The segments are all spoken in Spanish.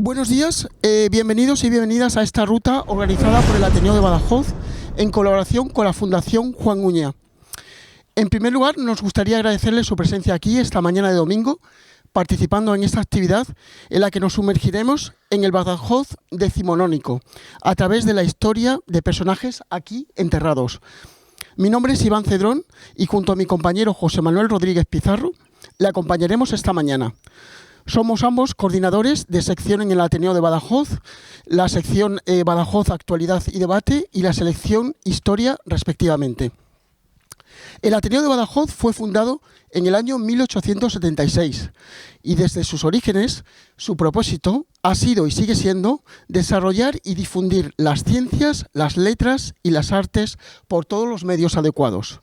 Buenos días, bienvenidos y bienvenidas a esta ruta organizada por el Ateneo de Badajoz en colaboración con la Fundación Juan Uña. En primer lugar, nos gustaría agradecerles su presencia aquí esta mañana de domingo, participando en esta actividad en la que nos sumergiremos en el Badajoz decimonónico, a través de la historia de personajes aquí enterrados. Mi nombre es Iván Cedrón y junto a mi compañero José Manuel Rodríguez Pizarro, le acompañaremos esta mañana. Somos ambos coordinadores de sección en el Ateneo de Badajoz, la sección Badajoz Actualidad y Debate y la selección Historia, respectivamente. El Ateneo de Badajoz fue fundado en el año 1876 y desde sus orígenes su propósito ha sido y sigue siendo desarrollar y difundir las ciencias, las letras y las artes por todos los medios adecuados.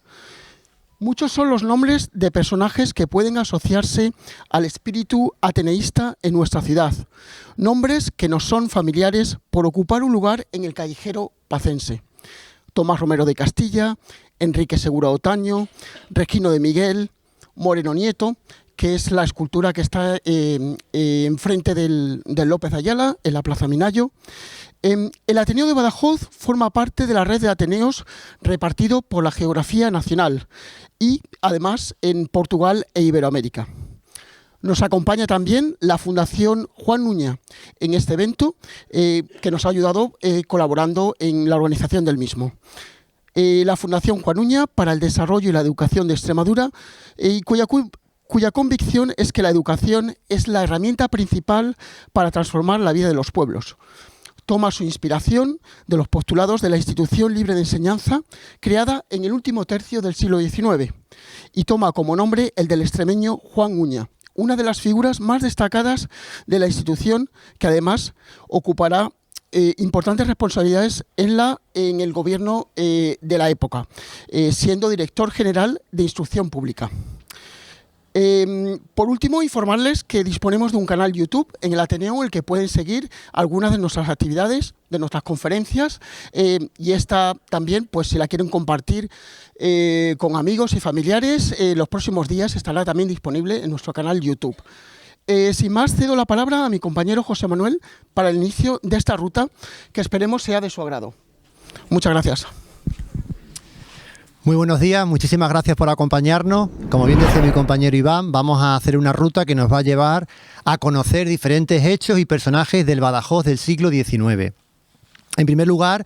Muchos son los nombres de personajes que pueden asociarse al espíritu ateneísta en nuestra ciudad, nombres que nos son familiares por ocupar un lugar en el callejero pacense. Tomás Romero de Castilla, Enrique Segura Otaño, Regino de Miguel, Moreno Nieto, que es la escultura que está enfrente del López Ayala, en la Plaza Minayo. El Ateneo de Badajoz forma parte de la red de ateneos repartido por la geografía nacional y, además, en Portugal e Iberoamérica. Nos acompaña también la Fundación Juan Uña en este evento, que nos ha ayudado colaborando en la organización del mismo. La Fundación Juan Uña para el Desarrollo y la Educación de Extremadura, cuya convicción es que la educación es la herramienta principal para transformar la vida de los pueblos. Toma su inspiración de los postulados de la Institución Libre de Enseñanza, creada en el último tercio del siglo XIX, y toma como nombre el del extremeño Juan Uña, una de las figuras más destacadas de la institución, que además ocupará importantes responsabilidades en el gobierno de la época, siendo director general de Instrucción Pública. Por último, informarles que disponemos de un canal YouTube en el Ateneo en el que pueden seguir algunas de nuestras actividades, de nuestras conferencias, y esta también, pues si la quieren compartir con amigos y familiares, los próximos días estará también disponible en nuestro canal YouTube. Sin más, cedo la palabra a mi compañero José Manuel para el inicio de esta ruta, que esperemos sea de su agrado. Muchas gracias. Muy buenos días, muchísimas gracias por acompañarnos. Como bien decía mi compañero Iván, vamos a hacer una ruta que nos va a llevar a conocer diferentes hechos y personajes del Badajoz del siglo XIX. En primer lugar,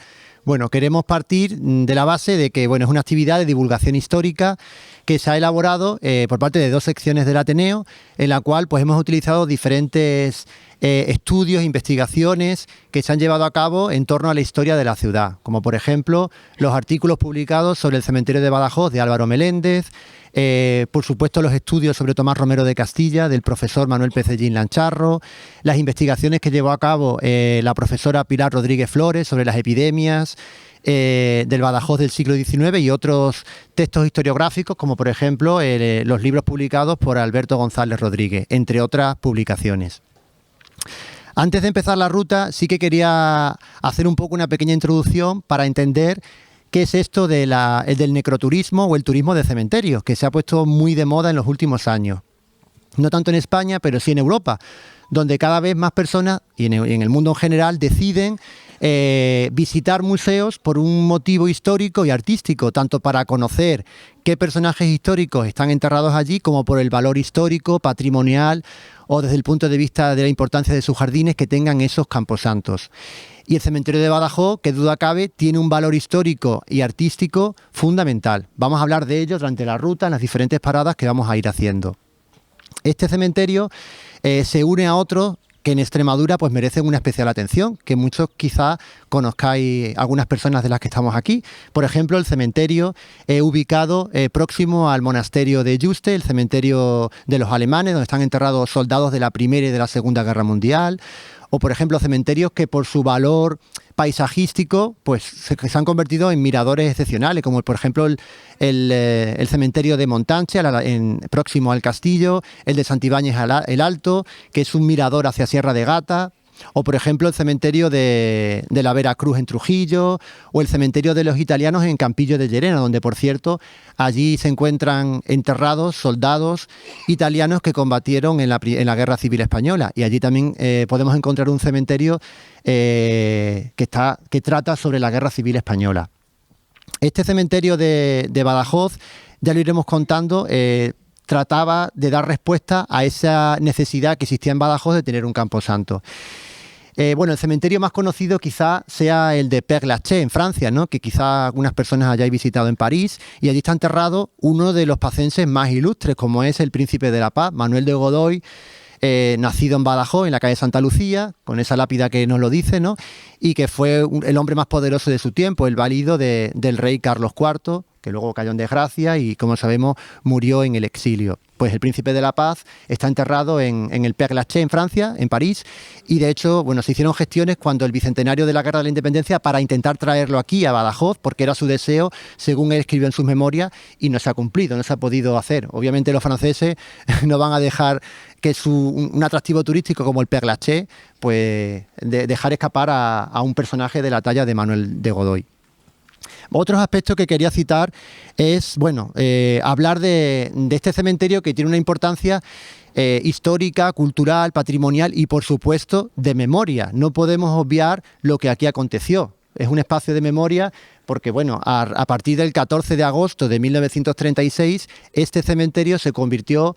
queremos partir de la base de que es una actividad de divulgación histórica que se ha elaborado por parte de dos secciones del Ateneo, en la cual hemos utilizado diferentes estudios, investigaciones que se han llevado a cabo en torno a la historia de la ciudad, como por ejemplo los artículos publicados sobre el cementerio de Badajoz de Álvaro Meléndez, por supuesto los estudios sobre Tomás Romero de Castilla del profesor Manuel Pecellín Lancharro, las investigaciones que llevó a cabo la profesora Pilar Rodríguez Flores sobre las epidemias del Badajoz del siglo XIX y otros textos historiográficos como por ejemplo los libros publicados por Alberto González Rodríguez, entre otras publicaciones. Antes de empezar la ruta, sí que quería hacer un poco una pequeña introducción para entender qué es esto del necroturismo o el turismo de cementerios, que se ha puesto muy de moda en los últimos años. No tanto en España, pero sí en Europa, donde cada vez más personas, y en el mundo en general, deciden visitar museos por un motivo histórico y artístico, tanto para conocer qué personajes históricos están enterrados allí, como por el valor histórico, patrimonial o desde el punto de vista de la importancia de sus jardines que tengan esos camposantos. Y el cementerio de Badajoz, que duda cabe, tiene un valor histórico y artístico fundamental. Vamos a hablar de ello durante la ruta en las diferentes paradas que vamos a ir haciendo. Este cementerio se une a otros que en Extremadura merecen una especial atención, que muchos quizá conozcáis algunas personas de las que estamos aquí. Por ejemplo, el cementerio ubicado próximo al monasterio de Yuste, el cementerio de los alemanes, donde están enterrados soldados de la Primera y de la Segunda Guerra Mundial. O, por ejemplo, cementerios que por su valor paisajístico se han convertido en miradores excepcionales, como por ejemplo el cementerio de Montanche, próximo al castillo, el de Santibáñez el Alto, que es un mirador hacia Sierra de Gata, O, por ejemplo, el cementerio de la Veracruz en Trujillo, o el cementerio de los italianos en Campillo de Llerena, donde, por cierto, allí se encuentran enterrados soldados italianos que combatieron en la Guerra Civil Española. Y allí también podemos encontrar un cementerio que trata sobre la Guerra Civil Española. Este cementerio de Badajoz, ya lo iremos contando, trataba de dar respuesta a esa necesidad que existía en Badajoz de tener un camposanto. El cementerio más conocido quizá sea el de Père Lachaise en Francia, ¿no? Que quizá algunas personas hayáis visitado en París, y allí está enterrado uno de los pacenses más ilustres, como es el Príncipe de la Paz, Manuel de Godoy, nacido en Badajoz, en la calle Santa Lucía, con esa lápida que nos lo dice, ¿no? Y que fue el hombre más poderoso de su tiempo, el válido del rey Carlos IV, que luego cayó en desgracia y, como sabemos, murió en el exilio. Pues el Príncipe de la Paz está enterrado en el Père Lachaise, en Francia, en París, y de hecho, se hicieron gestiones cuando el bicentenario de la Guerra de la Independencia para intentar traerlo aquí, a Badajoz, porque era su deseo, según él escribió en sus memorias, y no se ha cumplido, no se ha podido hacer. Obviamente los franceses no van a dejar que un atractivo turístico como el Père Lachaise, pues dejar escapar a un personaje de la talla de Manuel de Godoy. Otros aspectos que quería citar es, hablar de este cementerio que tiene una importancia histórica, cultural, patrimonial y, por supuesto, de memoria. No podemos obviar lo que aquí aconteció. Es un espacio de memoria porque, a partir del 14 de agosto de 1936, este cementerio se convirtió,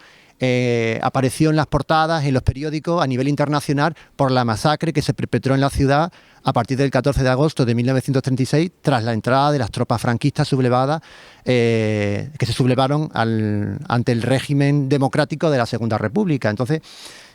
apareció en las portadas, en los periódicos a nivel internacional por la masacre que se perpetró en la ciudad a partir del 14 de agosto de 1936, tras la entrada de las tropas franquistas sublevadas, que se sublevaron ante el régimen democrático de la Segunda República. Entonces,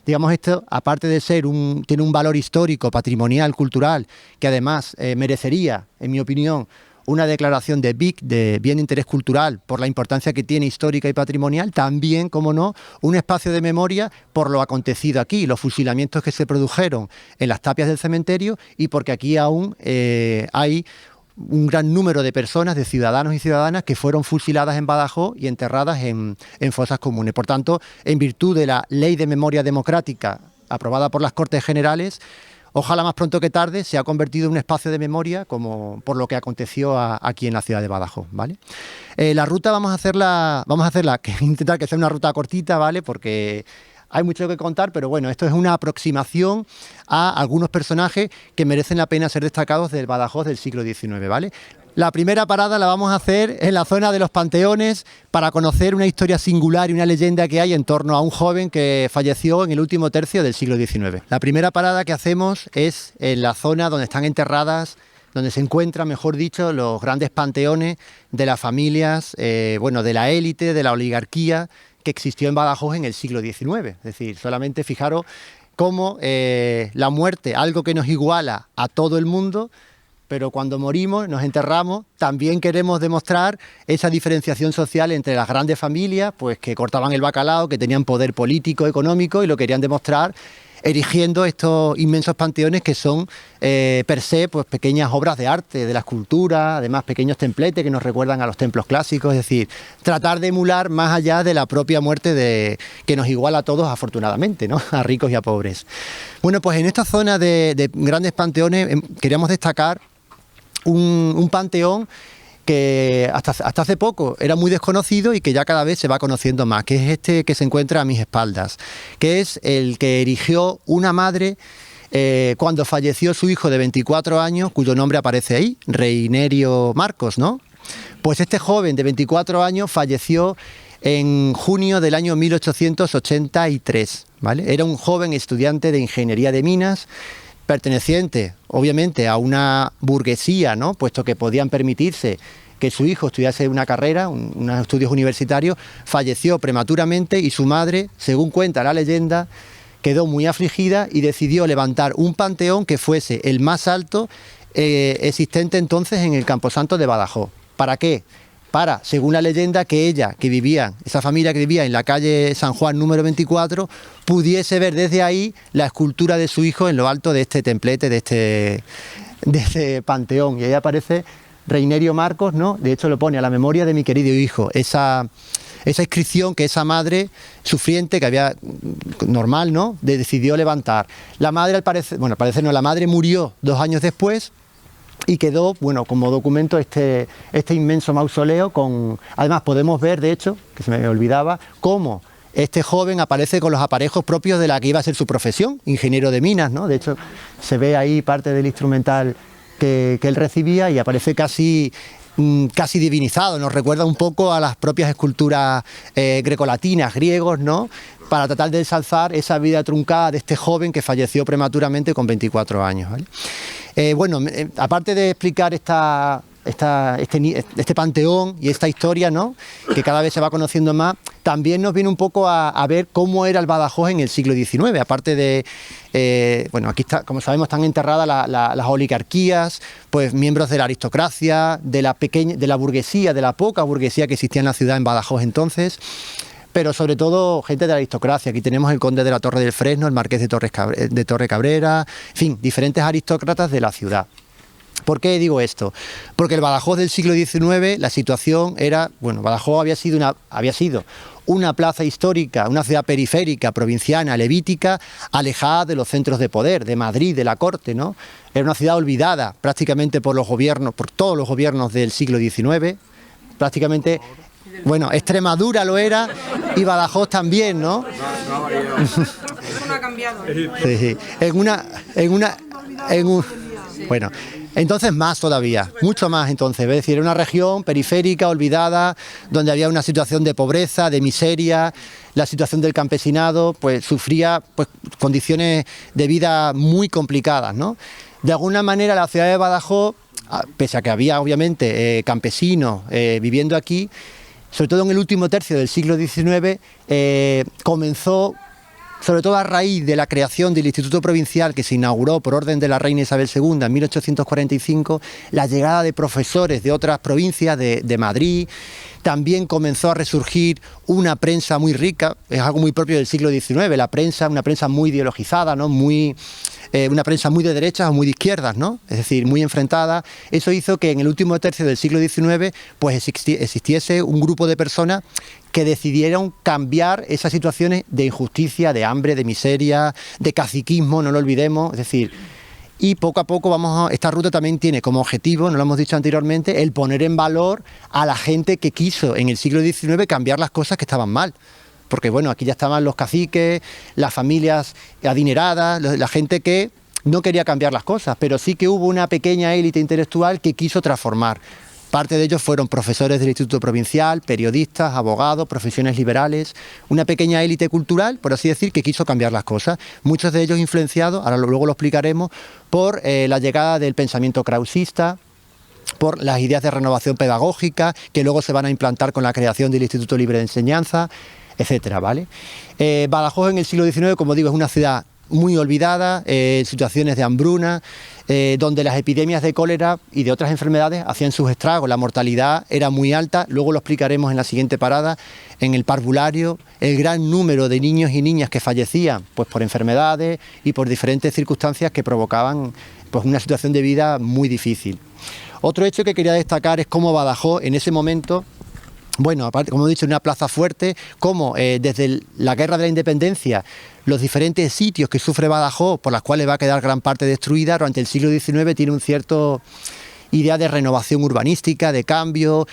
digamos, esto, aparte de tiene un valor histórico, patrimonial, cultural, que además merecería, en mi opinión, una declaración de BIC, de Bien de Interés Cultural, por la importancia que tiene histórica y patrimonial, también, como no, un espacio de memoria por lo acontecido aquí, los fusilamientos que se produjeron en las tapias del cementerio, y porque aquí aún hay un gran número de personas, de ciudadanos y ciudadanas, que fueron fusiladas en Badajoz y enterradas en fosas comunes. Por tanto, en virtud de la Ley de Memoria Democrática aprobada por las Cortes Generales, ojalá más pronto que tarde se ha convertido en un espacio de memoria como por lo que aconteció aquí en la ciudad de Badajoz, ¿vale? La ruta vamos a hacerla, intentar que sea una ruta cortita, ¿vale? Porque hay mucho que contar, pero esto es una aproximación a algunos personajes que merecen la pena ser destacados del Badajoz del siglo XIX, ¿vale? La primera parada la vamos a hacer en la zona de los Panteones para conocer una historia singular y una leyenda que hay en torno a un joven que falleció en el último tercio del siglo XIX. La primera parada que hacemos es en la zona donde están enterradas, donde se encuentran, mejor dicho, los grandes panteones de las familias, de la élite, de la oligarquía que existió en Badajoz en el siglo XIX. Es decir, solamente fijaros cómo la muerte, algo que nos iguala a todo el mundo, pero cuando morimos, nos enterramos, también queremos demostrar esa diferenciación social entre las grandes familias, pues que cortaban el bacalao, que tenían poder político, económico, y lo querían demostrar erigiendo estos inmensos panteones que son per se pues pequeñas obras de arte, de la escultura, además pequeños templetes que nos recuerdan a los templos clásicos, es decir, tratar de emular más allá de la propia muerte que nos iguala a todos afortunadamente, ¿no? A ricos y a pobres. Bueno, pues en esta zona de grandes panteones queríamos destacar un panteón que hasta hace poco era muy desconocido y que ya cada vez se va conociendo más, que es este que se encuentra a mis espaldas, que es el que erigió una madre cuando falleció su hijo de 24 años, cuyo nombre aparece ahí, Reinerio Marcos, ¿no? Pues este joven de 24 años falleció en junio del año 1883, ¿vale? Era un joven estudiante de ingeniería de minas, perteneciente, obviamente, a una burguesía, ¿no? Puesto que podían permitirse que su hijo estudiase una carrera, unos estudios universitarios, falleció prematuramente y su madre, según cuenta la leyenda, quedó muy afligida y decidió levantar un panteón que fuese el más alto existente entonces en el Camposanto de Badajoz. ¿Para qué? Para, según la leyenda, que esa familia que vivía en la calle San Juan número 24, pudiese ver desde ahí la escultura de su hijo en lo alto de este templete, de este panteón. Y ahí aparece Reinerio Marcos, ¿no? De hecho lo pone: a la memoria de mi querido hijo. Esa esa inscripción que esa madre sufriente, que había, normal, ¿no?, decidió levantar. La madre, al parecer no, la madre murió 2 años después y quedó, bueno, como documento este inmenso mausoleo con... Además podemos ver, de hecho, que se me olvidaba, cómo este joven aparece con los aparejos propios de la que iba a ser su profesión, ingeniero de minas, ¿no? De hecho, se ve ahí parte del instrumental que él recibía y aparece casi divinizado, nos recuerda un poco a las propias esculturas grecolatinas, griegos, ¿no?, para tratar de ensalzar esa vida truncada de este joven que falleció prematuramente con 24 años, ¿vale? Aparte de explicar este panteón y esta historia, ¿no?, que cada vez se va conociendo más, también nos viene un poco a ver cómo era el Badajoz en el siglo XIX. Aparte de, aquí está, como sabemos, están enterradas las oligarquías, pues miembros de la aristocracia, de la burguesía, de la poca burguesía que existía en la ciudad, en Badajoz entonces, pero sobre todo gente de la aristocracia. Aquí tenemos el conde de la Torre del Fresno, el marqués de Torre Cabrera, en fin, diferentes aristócratas de la ciudad. ¿Por qué digo esto? Porque el Badajoz del siglo XIX, la situación era, Badajoz había sido una plaza histórica, una ciudad periférica, provinciana, levítica, alejada de los centros de poder, de Madrid, de la corte, ¿no? Era una ciudad olvidada prácticamente por todos los gobiernos del siglo XIX, prácticamente... Bueno, Extremadura lo era y Badajoz también, ¿no? Eso no ha cambiado. Sí. Bueno, entonces más todavía, mucho más entonces, es decir, era una región periférica, olvidada, donde había una situación de pobreza, de miseria, la situación del campesinado, pues sufría condiciones de vida muy complicadas, ¿no? De alguna manera la ciudad de Badajoz, pese a que había obviamente campesinos viviendo aquí, sobre todo en el último tercio del siglo XIX, comenzó, sobre todo a raíz de la creación del Instituto Provincial que se inauguró por orden de la reina Isabel II en 1845, la llegada de profesores de otras provincias, de Madrid. También comenzó a resurgir una prensa muy rica, es algo muy propio del siglo XIX, la prensa, una prensa muy ideologizada, ¿no?, una prensa muy de derechas o muy de izquierdas, ¿no?, es decir, muy enfrentada. Eso hizo que en el último tercio del siglo XIX pues existiese un grupo de personas que decidieron cambiar esas situaciones de injusticia, de hambre, de miseria, de caciquismo, no lo olvidemos, es decir... Y poco a poco esta ruta también tiene como objetivo, no lo hemos dicho anteriormente, el poner en valor a la gente que quiso en el siglo XIX cambiar las cosas que estaban mal. Porque bueno, aquí ya estaban los caciques, las familias adineradas, la gente que no quería cambiar las cosas, pero sí que hubo una pequeña élite intelectual que quiso transformar. Parte de ellos fueron profesores del Instituto Provincial, periodistas, abogados, profesiones liberales, una pequeña élite cultural, por así decir, que quiso cambiar las cosas. Muchos de ellos influenciados, ahora luego lo explicaremos, por la llegada del pensamiento krausista, por las ideas de renovación pedagógica, que luego se van a implantar con la creación del Instituto Libre de Enseñanza, etcétera, ¿vale? Badajoz en el siglo XIX, como digo, es una ciudad muy olvidada, situaciones de hambruna, donde las epidemias de cólera y de otras enfermedades hacían sus estragos, la mortalidad era muy alta, luego lo explicaremos en la siguiente parada, en el parvulario, el gran número de niños y niñas que fallecían pues por enfermedades y por diferentes circunstancias que provocaban pues una situación de vida muy difícil. Otro hecho que quería destacar es cómo Badajoz en ese momento, bueno, aparte, como he dicho, una plaza fuerte, como desde la Guerra de la Independencia, los diferentes sitios que sufre Badajoz, por las cuales va a quedar gran parte destruida, durante el siglo XIX tiene un cierto idea de renovación urbanística, de cambio,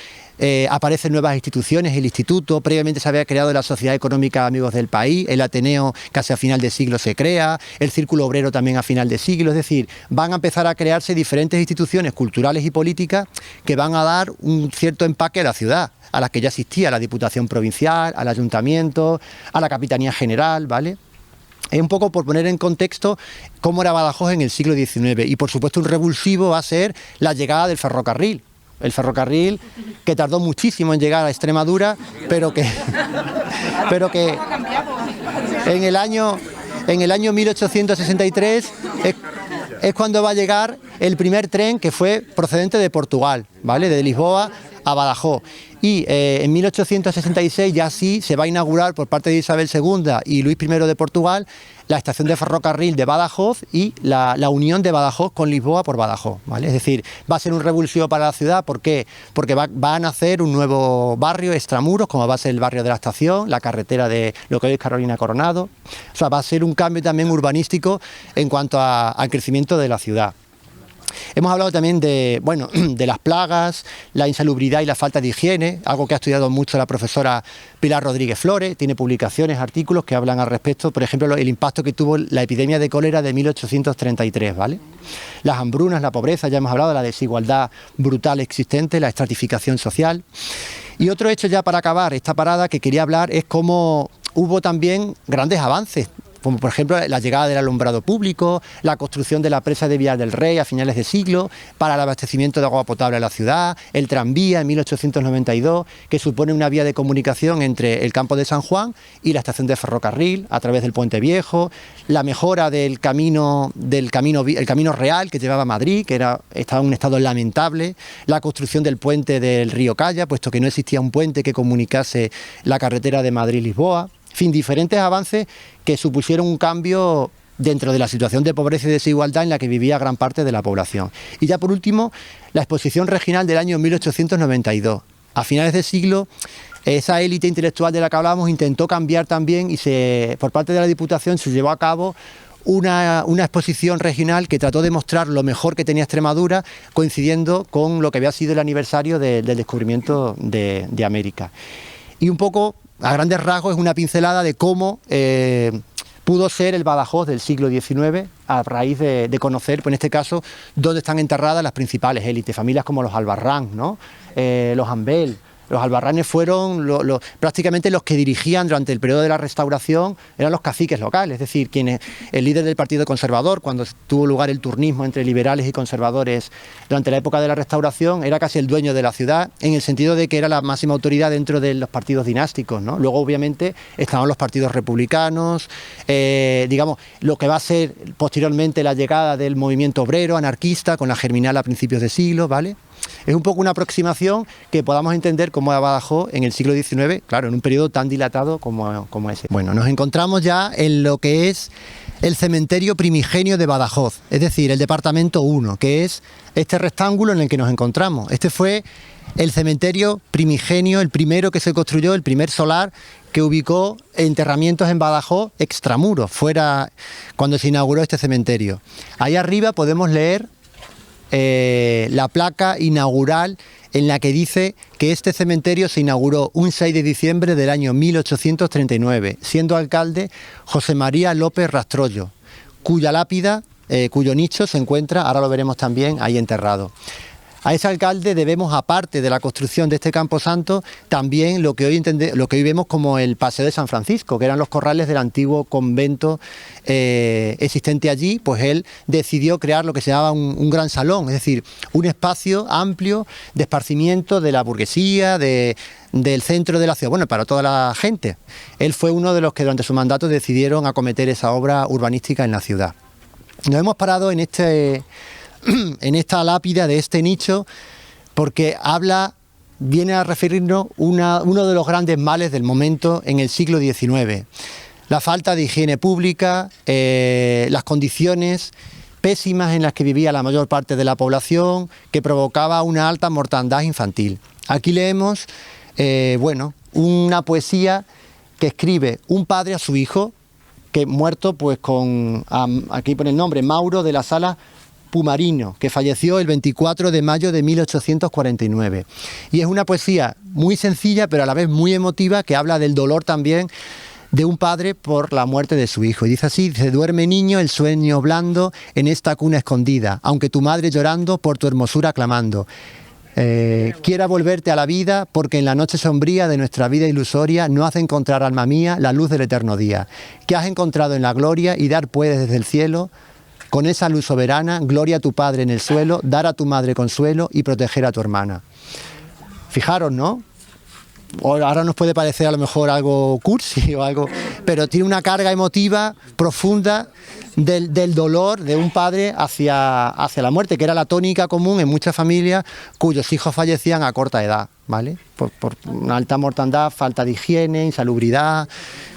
aparecen nuevas instituciones, el Instituto, previamente se había creado la Sociedad Económica Amigos del País, el Ateneo casi a final de siglo se crea, el Círculo Obrero también a final de siglo, es decir, van a empezar a crearse diferentes instituciones culturales y políticas que van a dar un cierto empaque a la ciudad, a las que ya existía la Diputación Provincial, al Ayuntamiento, a la Capitanía General, ¿vale? Es un poco por poner en contexto cómo era Badajoz en el siglo XIX y por supuesto un revulsivo va a ser la llegada del ferrocarril. El ferrocarril que tardó muchísimo en llegar a Extremadura, pero que en el año 1863 es cuando va a llegar el primer tren que fue procedente de Portugal, ¿vale? De Lisboa a Badajoz. Y en 1866 ya sí se va a inaugurar por parte de Isabel II y Luis I de Portugal la estación de ferrocarril de Badajoz y la unión de Badajoz con Lisboa por Badajoz, ¿vale? Es decir, va a ser un revulsivo para la ciudad. ¿Por qué? Porque va a nacer un nuevo barrio extramuros, como va a ser el barrio de la estación, la carretera de lo que hoy es Carolina Coronado. O sea, va a ser un cambio también urbanístico en cuanto al crecimiento de la ciudad. Hemos hablado también de las plagas, la insalubridad y la falta de higiene, algo que ha estudiado mucho la profesora Pilar Rodríguez Flores. Tiene publicaciones, artículos que hablan al respecto, por ejemplo, el impacto que tuvo la epidemia de cólera de 1833, ¿vale? Las hambrunas, la pobreza, ya hemos hablado de la desigualdad brutal existente, la estratificación social. Y otro hecho ya para acabar esta parada que quería hablar es cómo hubo también grandes avances, como por ejemplo la llegada del alumbrado público, la construcción de la presa de Villar del Rey a finales de siglo para el abastecimiento de agua potable a la ciudad, el tranvía en 1892, que supone una vía de comunicación entre el campo de San Juan y la estación de ferrocarril a través del Puente Viejo, la mejora del camino real que llevaba a Madrid, que estaba en un estado lamentable, la construcción del puente del río Calla, puesto que no existía un puente que comunicase la carretera de Madrid-Lisboa. En fin, diferentes avances que supusieron un cambio dentro de la situación de pobreza y desigualdad en la que vivía gran parte de la población. Y ya por último, la exposición regional del año 1892. A finales de siglo, esa élite intelectual de la que hablábamos intentó cambiar también y por parte de la Diputación se llevó a cabo una exposición regional que trató de mostrar lo mejor que tenía Extremadura, coincidiendo con lo que había sido el aniversario del descubrimiento de América. Y un poco, a grandes rasgos, es una pincelada de cómo pudo ser el Badajoz del siglo XIX a raíz de conocer, pues en este caso, dónde están enterradas las principales élites, familias como los Albarrán, ¿no? Los Ambel. Los albarranes fueron prácticamente los que dirigían durante el periodo de la Restauración, eran los caciques locales, es decir, el líder del Partido Conservador, cuando tuvo lugar el turnismo entre liberales y conservadores durante la época de la Restauración, era casi el dueño de la ciudad, en el sentido de que era la máxima autoridad dentro de los partidos dinásticos, ¿no? Luego, obviamente, estaban los partidos republicanos, digamos, lo que va a ser posteriormente la llegada del movimiento obrero, anarquista, con la Germinal a principios de siglo, ¿vale? Es un poco una aproximación que podamos entender cómo era Badajoz en el siglo XIX, claro, en un periodo tan dilatado como ese. Bueno, nos encontramos ya en lo que es el cementerio primigenio de Badajoz, es decir, el departamento 1, que es este rectángulo en el que nos encontramos. Este fue el cementerio primigenio, el primero que se construyó, el primer solar que ubicó enterramientos en Badajoz extramuros, fuera cuando se inauguró este cementerio. Ahí arriba podemos leer la placa inaugural en la que dice que este cementerio se inauguró un 6 de diciembre del año 1839, siendo alcalde José María López Rastrollo, cuya lápida, cuyo nicho se encuentra, ahora lo veremos también, ahí enterrado. A ese alcalde debemos, aparte de la construcción de este camposanto, también lo que hoy vemos como el Paseo de San Francisco, que eran los corrales del antiguo convento existente allí. Pues él decidió crear lo que se llamaba un gran salón, es decir, un espacio amplio de esparcimiento de la burguesía, del centro de la ciudad, bueno, para toda la gente. Él fue uno de los que durante su mandato decidieron acometer esa obra urbanística en la ciudad. Nos hemos parado en esta lápida de este nicho porque viene a referirnos uno de los grandes males del momento en el siglo XIX. La falta de higiene pública, las condiciones pésimas en las que vivía la mayor parte de la población, que provocaba una alta mortandad infantil. Aquí leemos una poesía que escribe un padre a su hijo, que muerto pues aquí pone el nombre, Mauro de la Sala Pumarino, que falleció el 24 de mayo de 1849. Y es una poesía muy sencilla, pero a la vez muy emotiva, que habla del dolor también de un padre por la muerte de su hijo. Y dice así, duerme niño el sueño blando en esta cuna escondida, aunque tu madre llorando por tu hermosura clamando. Quiera volverte a la vida, porque en la noche sombría de nuestra vida ilusoria no hace encontrar, alma mía, la luz del eterno día, que has encontrado en la gloria y dar puedes desde el cielo. Con esa luz soberana, gloria a tu Padre en el suelo, dar a tu madre consuelo y proteger a tu hermana. Fijaros, ¿no? Ahora nos puede parecer a lo mejor algo cursi o algo, pero tiene una carga emotiva profunda del dolor de un padre hacia la muerte, que era la tónica común en muchas familias cuyos hijos fallecían a corta edad, ¿vale? Por una alta mortandad, falta de higiene, insalubridad,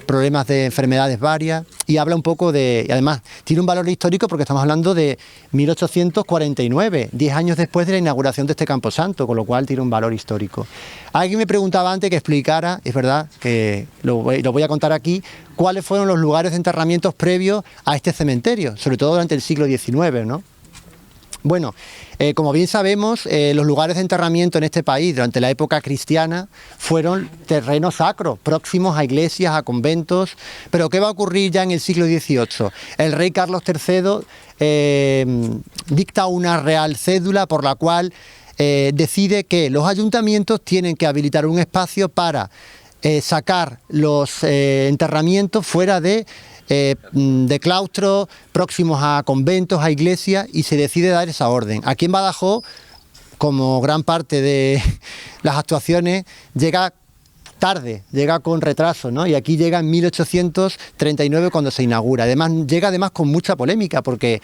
problemas de enfermedades varias, y habla un poco de... Y además, tiene un valor histórico porque estamos hablando de 1849, 10 años después de la inauguración de este camposanto, con lo cual tiene un valor histórico. Alguien me preguntaba antes que explicara, es verdad, que lo voy a contar aquí, cuáles fueron los lugares de enterramientos previos a este cementerio, sobre todo durante el siglo XIX, ¿no? Bueno, como bien sabemos, los lugares de enterramiento en este país durante la época cristiana fueron terrenos sacros, próximos a iglesias, a conventos. Pero ¿qué va a ocurrir ya en el siglo XVIII? El rey Carlos III dicta una real cédula por la cual decide que los ayuntamientos tienen que habilitar un espacio para sacar los enterramientos fuera de claustros, próximos a conventos, a iglesias, y se decide dar esa orden. Aquí en Badajoz, como gran parte de las actuaciones, llega tarde, llega con retraso, ¿no? Y aquí llega en 1839 cuando se inaugura. Además, llega con mucha polémica, porque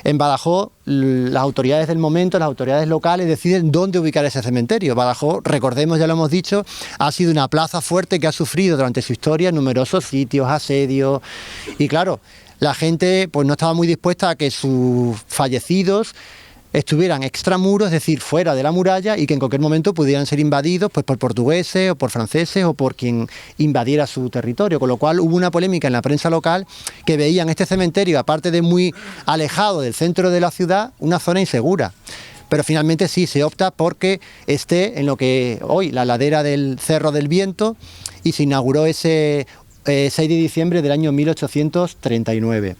en Badajoz las autoridades del momento, las autoridades locales, deciden dónde ubicar ese cementerio. Badajoz, recordemos, ya lo hemos dicho, ha sido una plaza fuerte que ha sufrido durante su historia numerosos sitios, asedios, y claro, la gente pues no estaba muy dispuesta a que sus fallecidos estuvieran extramuros, es decir, fuera de la muralla, y que en cualquier momento pudieran ser invadidos pues por portugueses o por franceses o por quien invadiera su territorio, con lo cual hubo una polémica en la prensa local que veían este cementerio, aparte de muy alejado del centro de la ciudad, una zona insegura. Pero finalmente sí, se opta porque esté en lo que hoy la ladera del Cerro del Viento, y se inauguró ese 6 de diciembre del año 1839.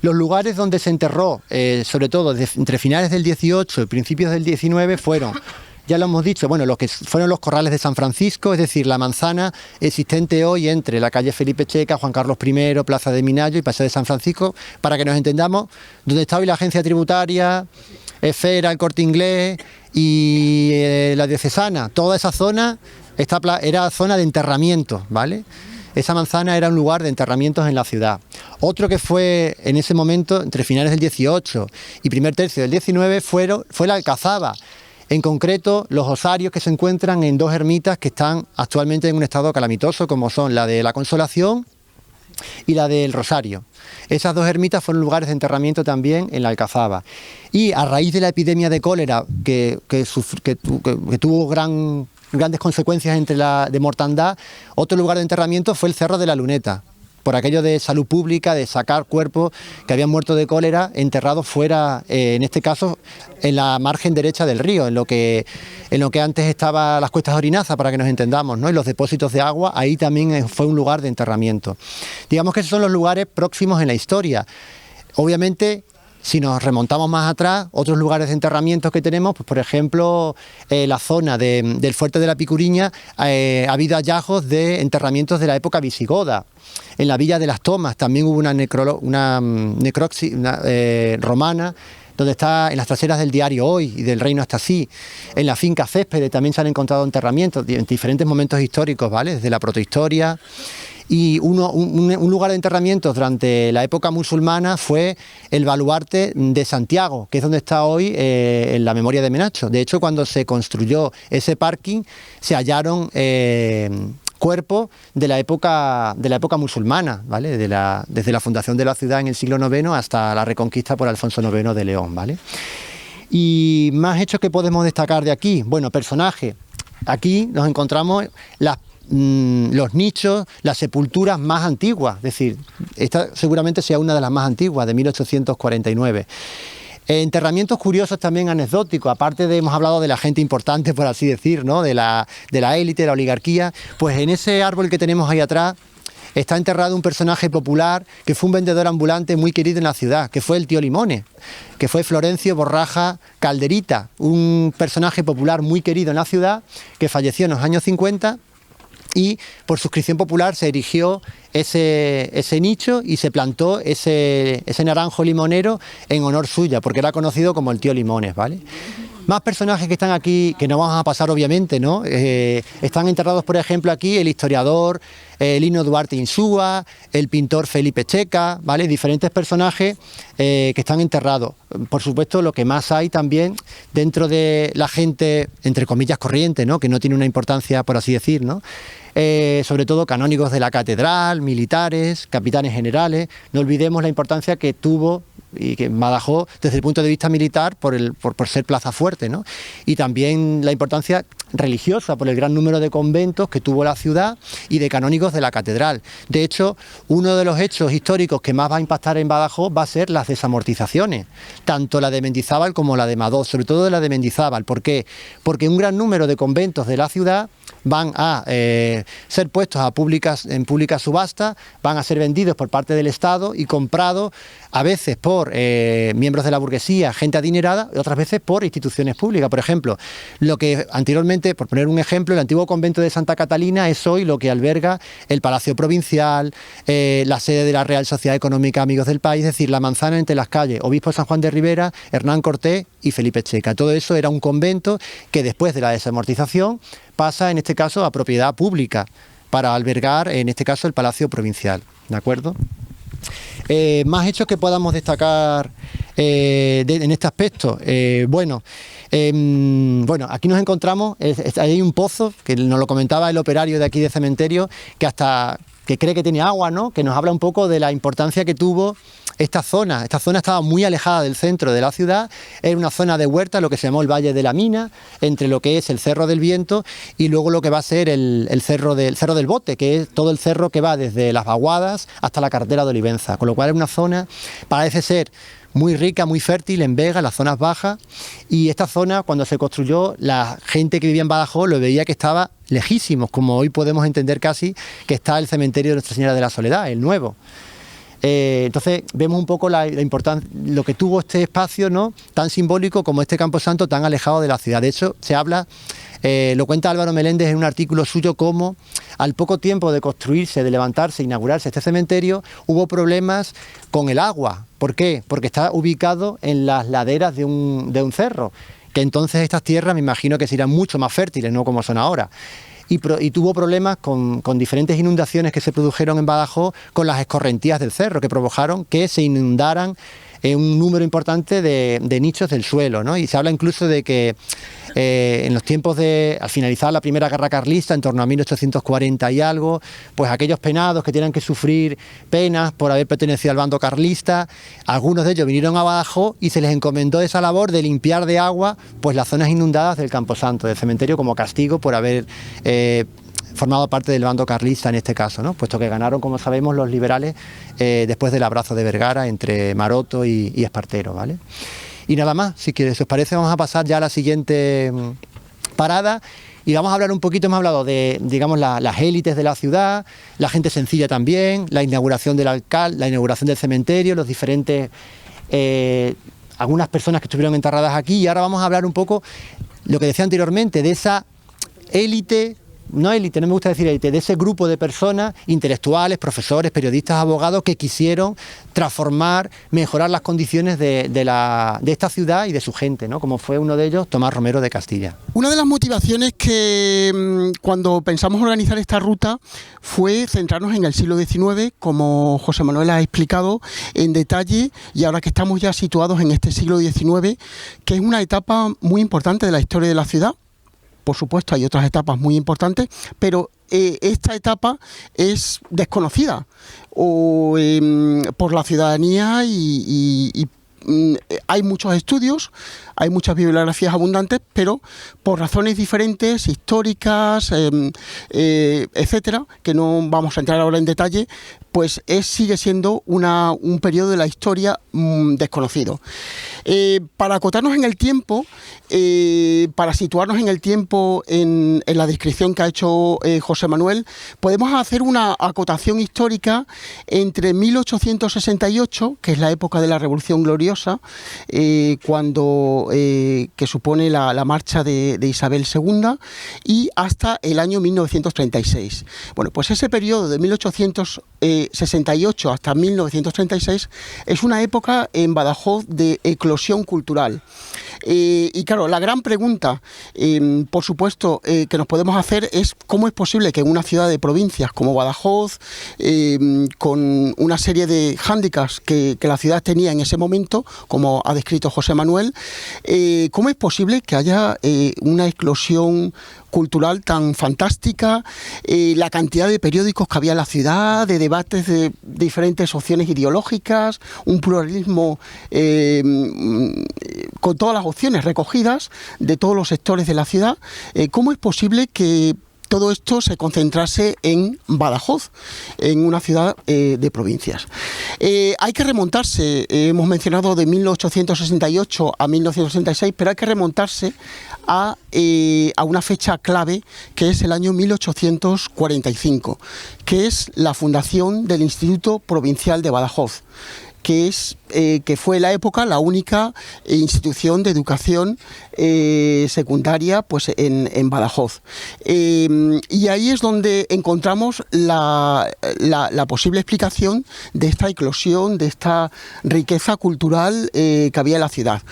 Los lugares donde se enterró, sobre todo entre finales del 18 y principios del 19, fueron, ya lo hemos dicho, bueno, los que fueron los corrales de San Francisco, es decir, la manzana existente hoy entre la calle Felipe Checa, Juan Carlos I, Plaza de Minayo y Paseo de San Francisco, para que nos entendamos, donde está hoy la agencia tributaria, Esfera, el Corte Inglés y la Diocesana. Toda esa zona era zona de enterramiento, ¿vale? Esa manzana era un lugar de enterramientos en la ciudad. Otro que fue en ese momento, entre finales del 18 y primer tercio del 19, fue la Alcazaba. En concreto, los osarios que se encuentran en dos ermitas que están actualmente en un estado calamitoso, como son la de la Consolación y la del Rosario. Esas dos ermitas fueron lugares de enterramiento también en la Alcazaba. Y a raíz de la epidemia de cólera que tuvo grandes consecuencias de mortandad, otro lugar de enterramiento fue el Cerro de la Luneta, por aquello de salud pública, de sacar cuerpos que habían muerto de cólera enterrados fuera, en este caso en la margen derecha del río, en lo que antes estaba las Cuestas de Orinaza, para que nos entendamos, ¿no? Y los depósitos de agua, ahí también fue un lugar de enterramiento. Digamos que esos son los lugares próximos en la historia. Obviamente, si nos remontamos más atrás, otros lugares de enterramientos que tenemos, pues por ejemplo, la zona del Fuerte de la Picuriña, ha habido hallazgos de enterramientos de la época visigoda. En la Villa de las Tomas también hubo una necropsia romana, donde está en las traseras del diario Hoy y del Reino hasta así. En la finca Céspedes también se han encontrado enterramientos en diferentes momentos históricos, ¿vale? Desde la protohistoria. Y un lugar de enterramientos durante la época musulmana fue el Baluarte de Santiago, que es donde está hoy en la memoria de Menacho. De hecho, cuando se construyó ese parking, se hallaron cuerpos de la época musulmana, ¿vale? Desde la fundación de la ciudad en el siglo IX hasta la reconquista por Alfonso IX de León, ¿vale? Y más hechos que podemos destacar de aquí. Bueno, personajes. Aquí nos encontramos los nichos, las sepulturas más antiguas, es decir, esta seguramente sea una de las más antiguas, de 1849. Enterramientos curiosos también anecdóticos, aparte hemos hablado de la gente importante, por así decir, ¿no? de la élite, de la oligarquía, pues en ese árbol que tenemos ahí atrás está enterrado un personaje popular que fue un vendedor ambulante muy querido en la ciudad, que fue el tío Limones, que fue Florencio Borraja Calderita, un personaje popular muy querido en la ciudad, que falleció en los años 50, y por suscripción popular se erigió ese nicho y se plantó ese naranjo limonero en honor suya, porque era conocido como el tío Limones, ¿vale? Más personajes que están aquí, que no vamos a pasar obviamente, ¿no? Están enterrados, por ejemplo, aquí el historiador Lino Duarte Insúa, el pintor Felipe Checa, ¿vale? Diferentes personajes que están enterrados. Por supuesto, lo que más hay también dentro de la gente, entre comillas, corriente, ¿no? Que no tiene una importancia, por así decir, ¿no? Sobre todo canónigos de la catedral, militares, capitanes generales. No olvidemos la importancia que tuvo y que Badajoz desde el punto de vista militar por ser plaza fuerte, ¿no? Y también la importancia religiosa por el gran número de conventos que tuvo la ciudad y de canónigos de la catedral. De hecho, uno de los hechos históricos que más va a impactar en Badajoz va a ser las desamortizaciones, tanto la de Mendizábal como la de Madoz, sobre todo la de Mendizábal. ¿Por qué? Porque un gran número de conventos de la ciudad van a ser puestos en pública subasta, van a ser vendidos por parte del Estado y comprados a veces por miembros de la burguesía, gente adinerada, y otras veces por instituciones públicas. Por ejemplo, lo que anteriormente, por poner un ejemplo, el antiguo convento de Santa Catalina es hoy lo que alberga el Palacio Provincial, la sede de la Real Sociedad Económica Amigos del País, es decir, la manzana entre las calles Obispo San Juan de Ribera, Hernán Cortés y Felipe Checa. Todo eso era un convento que después de la desamortización pasa, en este caso, a propiedad pública para albergar, en este caso, el Palacio Provincial. ¿De acuerdo? Más hechos que podamos destacar en este aspecto. Bueno, aquí nos encontramos, hay un pozo, que nos lo comentaba el operario de aquí de cementerio, que cree que tiene agua, ¿no? Que nos habla un poco de la importancia que tuvo esta zona. Esta zona estaba muy alejada del centro de la ciudad, era una zona de huerta, lo que se llamó el Valle de la Mina, entre lo que es el Cerro del Viento y luego lo que va a ser el cerro del Bote, que es todo el cerro que va desde Las Vaguadas hasta la carretera de Olivenza, con lo cual es una zona, parece ser muy rica, muy fértil en Vega, en las zonas bajas, y esta zona, cuando se construyó, la gente que vivía en Badajoz lo veía que estaba lejísimos, como hoy podemos entender casi que está el cementerio de Nuestra Señora de la Soledad, el nuevo. Entonces vemos un poco la importancia, lo que tuvo este espacio, ¿no? Tan simbólico como este camposanto tan alejado de la ciudad. De hecho, se habla, lo cuenta Álvaro Meléndez en un artículo suyo, como al poco tiempo de construirse, de levantarse, inaugurarse este cementerio, hubo problemas con el agua. ¿Por qué? Porque está ubicado en las laderas de un cerro, que entonces estas tierras me imagino que serían mucho más fértiles, no como son ahora. Y tuvo problemas con diferentes inundaciones que se produjeron en Badajoz con las escorrentías del cerro, que provocaron que se inundaran un número importante de nichos del suelo, ¿no? Y se habla incluso de que en los tiempos al finalizar la Primera Guerra Carlista, en torno a 1840 y algo, pues aquellos penados que tenían que sufrir penas por haber pertenecido al bando carlista, algunos de ellos vinieron a Badajoz y se les encomendó esa labor de limpiar de agua pues las zonas inundadas del Camposanto, del cementerio, como castigo por haber formado parte del bando carlista en este caso, ¿no? Puesto que ganaron, como sabemos, los liberales después del abrazo de Vergara entre Maroto y Espartero, ¿vale? Y nada más, si os parece, vamos a pasar ya a la siguiente parada y vamos a hablar un poquito, hemos hablado de, digamos, las élites de la ciudad, la gente sencilla también, la inauguración del alcalde, la inauguración del cementerio, los diferentes, algunas personas que estuvieron enterradas aquí, y ahora vamos a hablar un poco, lo que decía anteriormente, de esa élite, no élite, no me gusta decir élite, de ese grupo de personas, intelectuales, profesores, periodistas, abogados, que quisieron transformar, mejorar las condiciones de esta ciudad y de su gente, ¿no? Como fue uno de ellos, Tomás Romero de Castilla. Una de las motivaciones que cuando pensamos organizar esta ruta fue centrarnos en el siglo XIX, como José Manuel ha explicado en detalle, y ahora que estamos ya situados en este siglo XIX, que es una etapa muy importante de la historia de la ciudad. Por supuesto, hay otras etapas muy importantes, pero esta etapa es desconocida por la ciudadanía y hay muchos estudios, hay muchas bibliografías abundantes, pero por razones diferentes, históricas, etcétera, que no vamos a entrar ahora en detalle, pues sigue siendo un periodo de la historia desconocido. Para acotarnos en el tiempo, para situarnos en el tiempo en la descripción que ha hecho José Manuel, podemos hacer una acotación histórica entre 1868, que es la época de la Revolución Gloriosa, cuando que supone la marcha de Isabel II y hasta el año 1936. Bueno, pues ese periodo de 1868 hasta 1936 es una época en Badajoz de eclosión cultural. Y claro, la gran pregunta, por supuesto, que nos podemos hacer es cómo es posible que en una ciudad de provincias como Badajoz, con una serie de hándicaps que la ciudad tenía en ese momento, como ha descrito José Manuel, cómo es posible que haya una eclosión cultural tan fantástica, la cantidad de periódicos que había en la ciudad, de debates de diferentes opciones ideológicas, un pluralismo con todas las opciones recogidas de todos los sectores de la ciudad. ¿Cómo es posible que todo esto se concentrase en Badajoz, en una ciudad de provincias? Hay que remontarse, hemos mencionado de 1868 a 1966, pero hay que remontarse a una fecha clave, que es el año 1845, que es la fundación del Instituto Provincial de Badajoz, que fue la época la única institución de educación secundaria pues en Badajoz. Y ahí es donde encontramos la posible explicación de esta eclosión, de esta riqueza cultural que había en la ciudad.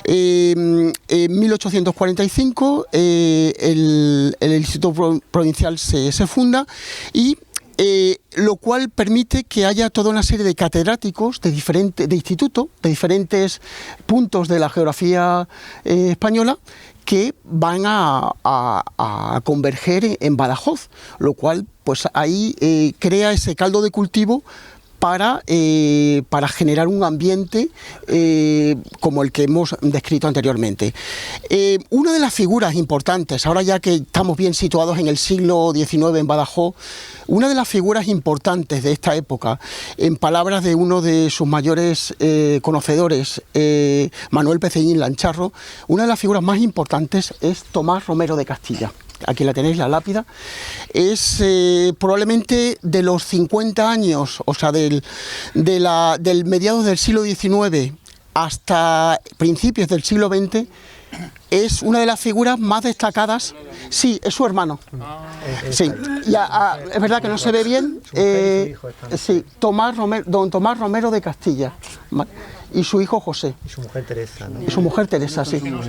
En 1845 el Instituto Provincial se funda y lo cual permite que haya toda una serie de catedráticos de instituto, de diferentes puntos de la geografía española, que van a converger en Badajoz, lo cual pues ahí crea ese caldo de cultivo para generar un ambiente como el que hemos descrito anteriormente. Una de las figuras importantes, ahora ya que estamos bien situados en el siglo XIX en Badajoz, una de las figuras importantes de esta época, en palabras de uno de sus mayores conocedores, Manuel Pecellín Lancharro, una de las figuras más importantes es Tomás Romero de Castilla. Aquí la tenéis, la lápida. Es probablemente de los 50 años, o sea, del mediados del siglo XIX hasta principios del siglo XX, es una de las figuras más destacadas. Sí, es su hermano. Sí, ya, es verdad que no se ve bien. Sí, don Tomás Romero de Castilla. Y su hijo José. Y su mujer Teresa, ¿no? Y su mujer Teresa, sí. No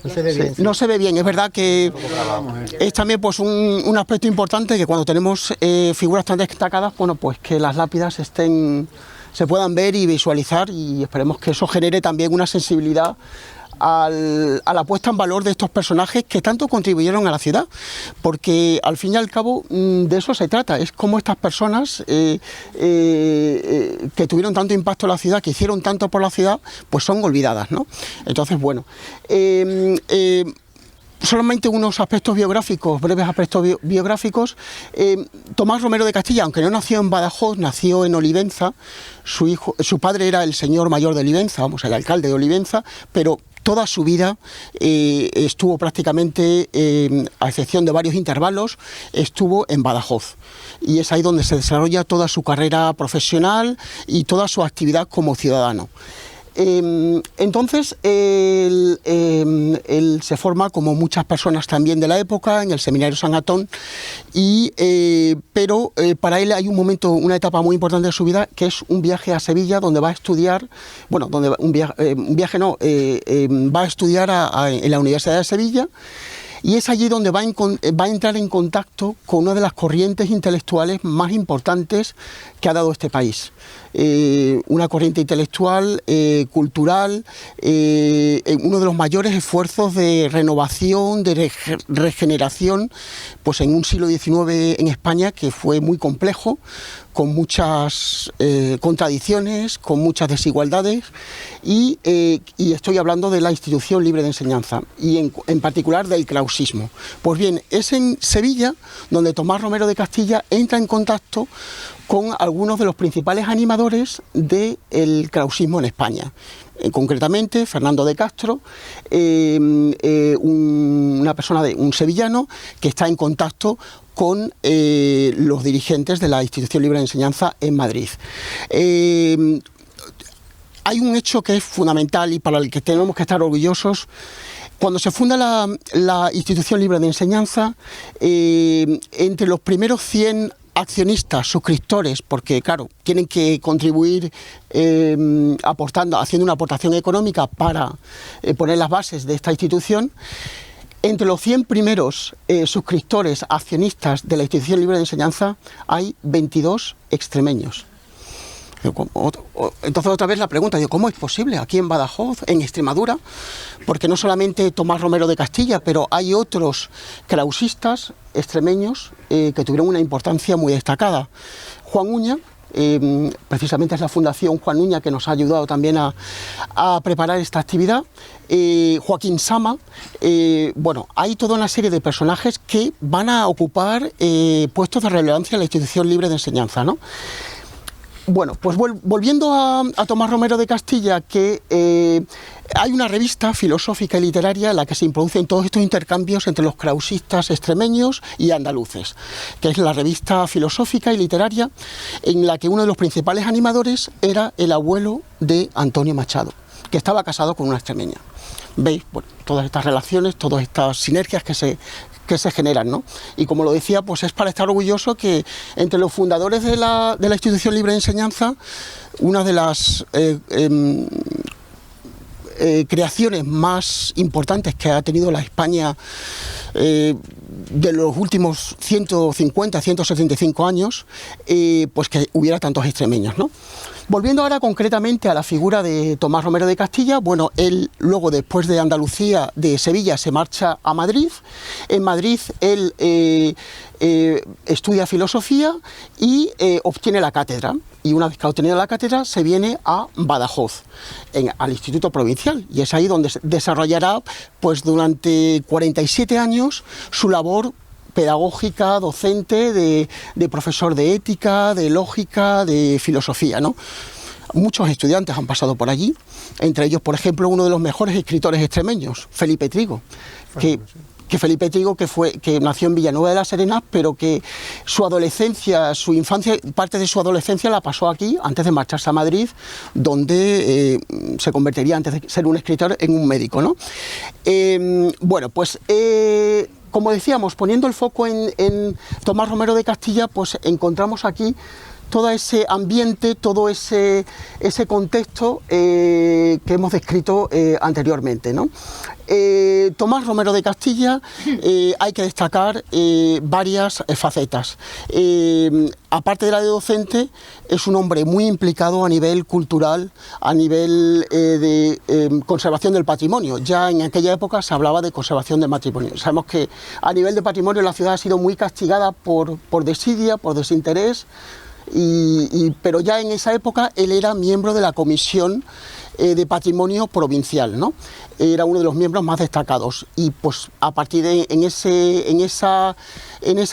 se ve bien. Sí, no se ve bien, es verdad que es también pues un aspecto importante, que cuando tenemos figuras tan destacadas, bueno, pues que las lápidas se puedan ver y visualizar, y esperemos que eso genere también una sensibilidad a la puesta en valor de estos personajes que tanto contribuyeron a la ciudad, porque al fin y al cabo de eso se trata, es como estas personas que tuvieron tanto impacto en la ciudad, que hicieron tanto por la ciudad, pues son olvidadas, ¿no? Entonces, bueno, solamente unos aspectos biográficos, breves aspectos biográficos. Tomás Romero de Castilla, aunque no nació en Badajoz, nació en Olivenza. Su padre era el señor mayor de Olivenza, vamos, el alcalde de Olivenza, pero toda su vida estuvo prácticamente, a excepción de varios intervalos, estuvo en Badajoz. Y es ahí donde se desarrolla toda su carrera profesional y toda su actividad como ciudadano. Entonces, él se forma, como muchas personas también de la época, en el Seminario San Antón, pero para él hay un momento, una etapa muy importante de su vida, que es un viaje a Sevilla, donde va a estudiar, bueno, va a estudiar en la Universidad de Sevilla. Y es allí donde va a entrar en contacto con una de las corrientes intelectuales más importantes que ha dado este país. Una corriente intelectual, cultural, uno de los mayores esfuerzos de renovación, de regeneración, pues en un siglo XIX en España que fue muy complejo, con muchas contradicciones, con muchas desigualdades, y estoy hablando de la institución libre de enseñanza, y en particular del krausismo. Pues bien, es en Sevilla donde Tomás Romero de Castilla entra en contacto con algunos de los principales animadores del krausismo en España. Concretamente, Fernando de Castro, una persona, un sevillano, que está en contacto con los dirigentes de la Institución Libre de Enseñanza en Madrid. hay un hecho que es fundamental y para el que tenemos que estar orgullosos. Cuando se funda la Institución Libre de Enseñanza, entre los primeros 100 accionistas, suscriptores, porque claro, tienen que contribuir aportando, haciendo una aportación económica para poner las bases de esta institución. Entre los 100 primeros suscriptores, accionistas de la Institución Libre de Enseñanza, hay 22 extremeños. Entonces otra vez la pregunta, ¿cómo es posible aquí en Badajoz, en Extremadura? Porque no solamente Tomás Romero de Castilla, pero hay otros krausistas extremeños que tuvieron una importancia muy destacada. Juan Uña, precisamente es la Fundación Juan Uña que nos ha ayudado también a preparar esta actividad. Joaquín Sama, bueno, hay toda una serie de personajes que van a ocupar puestos de relevancia en la Institución Libre de Enseñanza, ¿no? Bueno, pues volviendo a Tomás Romero de Castilla, que hay una revista filosófica y literaria en la que se introducen todos estos intercambios entre los krausistas extremeños y andaluces, que es la revista filosófica y literaria en la que uno de los principales animadores era el abuelo de Antonio Machado, que estaba casado con una extremeña. ¿Veis? Bueno, todas estas relaciones, todas estas sinergias que se generan, ¿no? Y como lo decía, pues es para estar orgulloso que entre los fundadores de la Institución Libre de Enseñanza, una de las creaciones más importantes que ha tenido la España de los últimos 150, 175 años, pues que hubiera tantos extremeños, ¿no? Volviendo ahora concretamente a la figura de Tomás Romero de Castilla, bueno, él luego después de Andalucía, de Sevilla, se marcha a Madrid. En Madrid él estudia filosofía y obtiene la cátedra. Y una vez que ha obtenido la cátedra, se viene a Badajoz, al Instituto Provincial. Y es ahí donde desarrollará, pues durante 47 años, su labor pedagógica, docente, de profesor de ética, de lógica, de filosofía, ¿no? Muchos estudiantes han pasado por allí, entre ellos, por ejemplo, uno de los mejores escritores extremeños, Felipe Trigo, que Felipe Trigo, que nació en Villanueva de la Serena, pero que su adolescencia, su infancia, parte de su adolescencia la pasó aquí, antes de marcharse a Madrid, donde se convertiría, antes de ser un escritor, en un médico, ¿no? Bueno, pues como decíamos, poniendo el foco en Tomás Romero de Castilla, pues encontramos aquí todo ese ambiente, todo ese contexto que hemos descrito anteriormente, ¿no? Tomás Romero de Castilla, hay que destacar varias facetas. Aparte de la de docente, es un hombre muy implicado a nivel cultural, a nivel de conservación del patrimonio. Ya en aquella época se hablaba de conservación del patrimonio. Sabemos que a nivel de patrimonio la ciudad ha sido muy castigada por desidia, por desinterés, pero ya en esa época él era miembro de la Comisión de Patrimonio Provincial, ¿no? Era uno de los miembros más destacados y pues a partir de en esa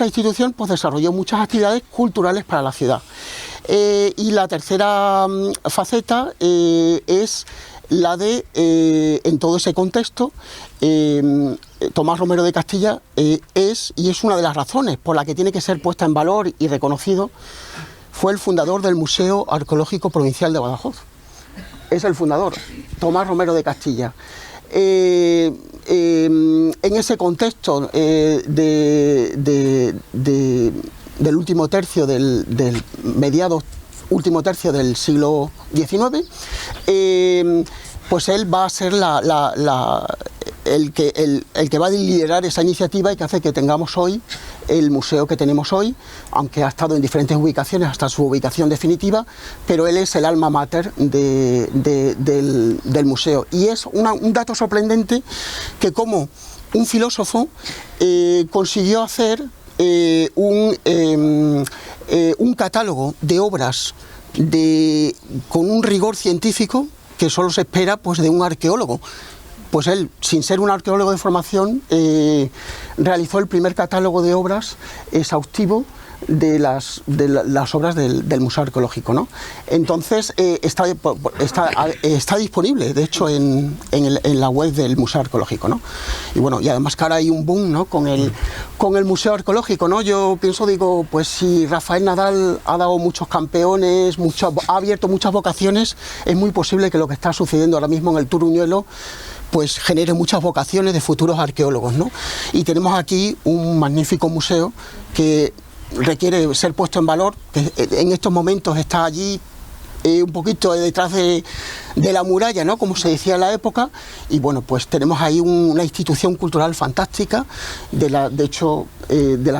institución pues desarrolló muchas actividades culturales para la ciudad. Y la tercera faceta es la de, en todo ese contexto, Tomás Romero de Castilla es una de las razones por la que tiene que ser puesta en valor y reconocido. Fue el fundador del Museo Arqueológico Provincial de Badajoz. Es el fundador, Tomás Romero de Castilla. En ese contexto del último tercio, del último tercio del siglo XIX, pues él va a ser el que va a liderar esa iniciativa y que hace que tengamos hoy el museo que tenemos hoy, aunque ha estado en diferentes ubicaciones hasta su ubicación definitiva, pero él es el alma mater del museo. Y es un dato sorprendente que como un filósofo consiguió hacer un catálogo de obras con un rigor científico que solo se espera pues, de un arqueólogo. Pues él, sin ser un arqueólogo de formación, realizó el primer catálogo de obras exhaustivo las obras del Museo Arqueológico, ¿no? Entonces está disponible, de hecho, en la web del Museo Arqueológico, ¿no? Y bueno, y además que ahora hay un boom, ¿no? Con el Museo Arqueológico, ¿no? Yo pienso, digo, pues si Rafael Nadal ha dado muchos campeones, ha abierto muchas vocaciones, es muy posible que lo que está sucediendo ahora mismo en el Turuñuelo pues genere muchas vocaciones de futuros arqueólogos, ¿no? Y tenemos aquí un magnífico museo que requiere ser puesto en valor, que en estos momentos está allí un poquito detrás de la muralla, ¿no? Como se decía en la época, y bueno, pues tenemos ahí una institución cultural fantástica, de la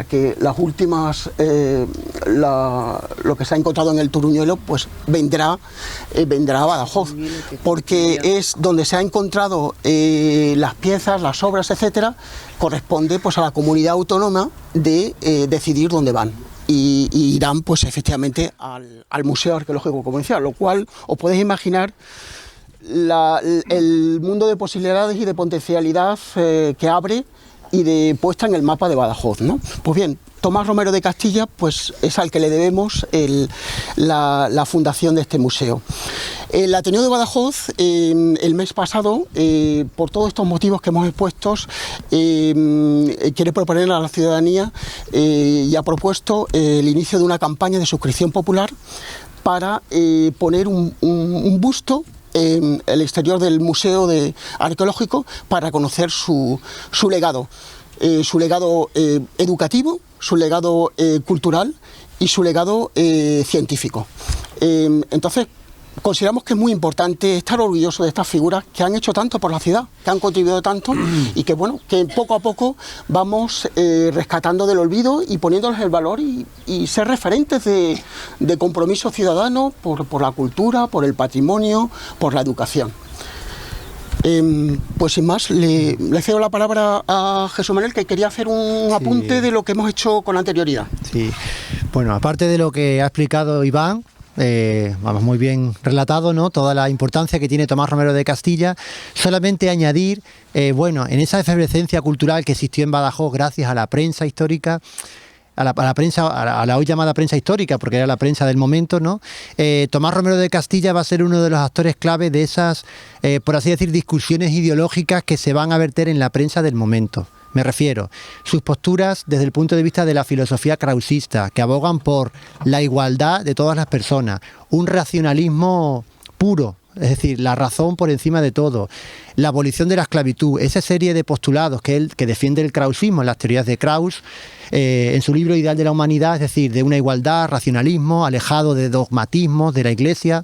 que las últimas, lo que se ha encontrado en el Turuñuelo, pues vendrá a Badajoz, porque es donde se ha encontrado las piezas, las obras, etcétera, corresponde pues a la comunidad autónoma de decidir dónde van. Y irán pues efectivamente al Museo Arqueológico Comercial, lo cual os podéis imaginar el mundo de posibilidades y de potencialidad que abre y de puesta en el mapa de Badajoz, ¿no? Pues bien, Tomás Romero de Castilla pues es al que le debemos la fundación de este museo. El Ateneo de Badajoz, el mes pasado, por todos estos motivos que hemos expuesto, quiere proponer a la ciudadanía y ha propuesto el inicio de una campaña de suscripción popular para poner un busto en el exterior del Museo Arqueológico para conocer su legado. Su legado educativo, su legado cultural y su legado científico. Entonces, consideramos que es muy importante estar orgulloso de estas figuras que han hecho tanto por la ciudad, que han contribuido tanto y que bueno, que poco a poco vamos rescatando del olvido y poniéndoles el valor y ser referentes de compromiso ciudadano por la cultura, por el patrimonio, por la educación. Pues sin más, le cedo la palabra a Jesús Manuel, que quería hacer un apunte de lo que hemos hecho con anterioridad. Sí, bueno, aparte de lo que ha explicado Iván, vamos, muy bien relatado, ¿no? Toda la importancia que tiene Tomás Romero de Castilla, solamente añadir, bueno, en esa efervescencia cultural que existió en Badajoz gracias a la prensa histórica, a la hoy llamada prensa histórica, porque era la prensa del momento, ¿no? Tomás Romero de Castilla va a ser uno de los actores clave de esas, por así decir, discusiones ideológicas que se van a verter en la prensa del momento. Me refiero, sus posturas desde el punto de vista de la filosofía krausista, que abogan por la igualdad de todas las personas, un racionalismo puro, es decir, la razón por encima de todo, la abolición de la esclavitud, esa serie de postulados que defiende el krausismo en las teorías de Krauss, en su libro Ideal de la Humanidad, es decir, de una igualdad, racionalismo, alejado de dogmatismos de la Iglesia.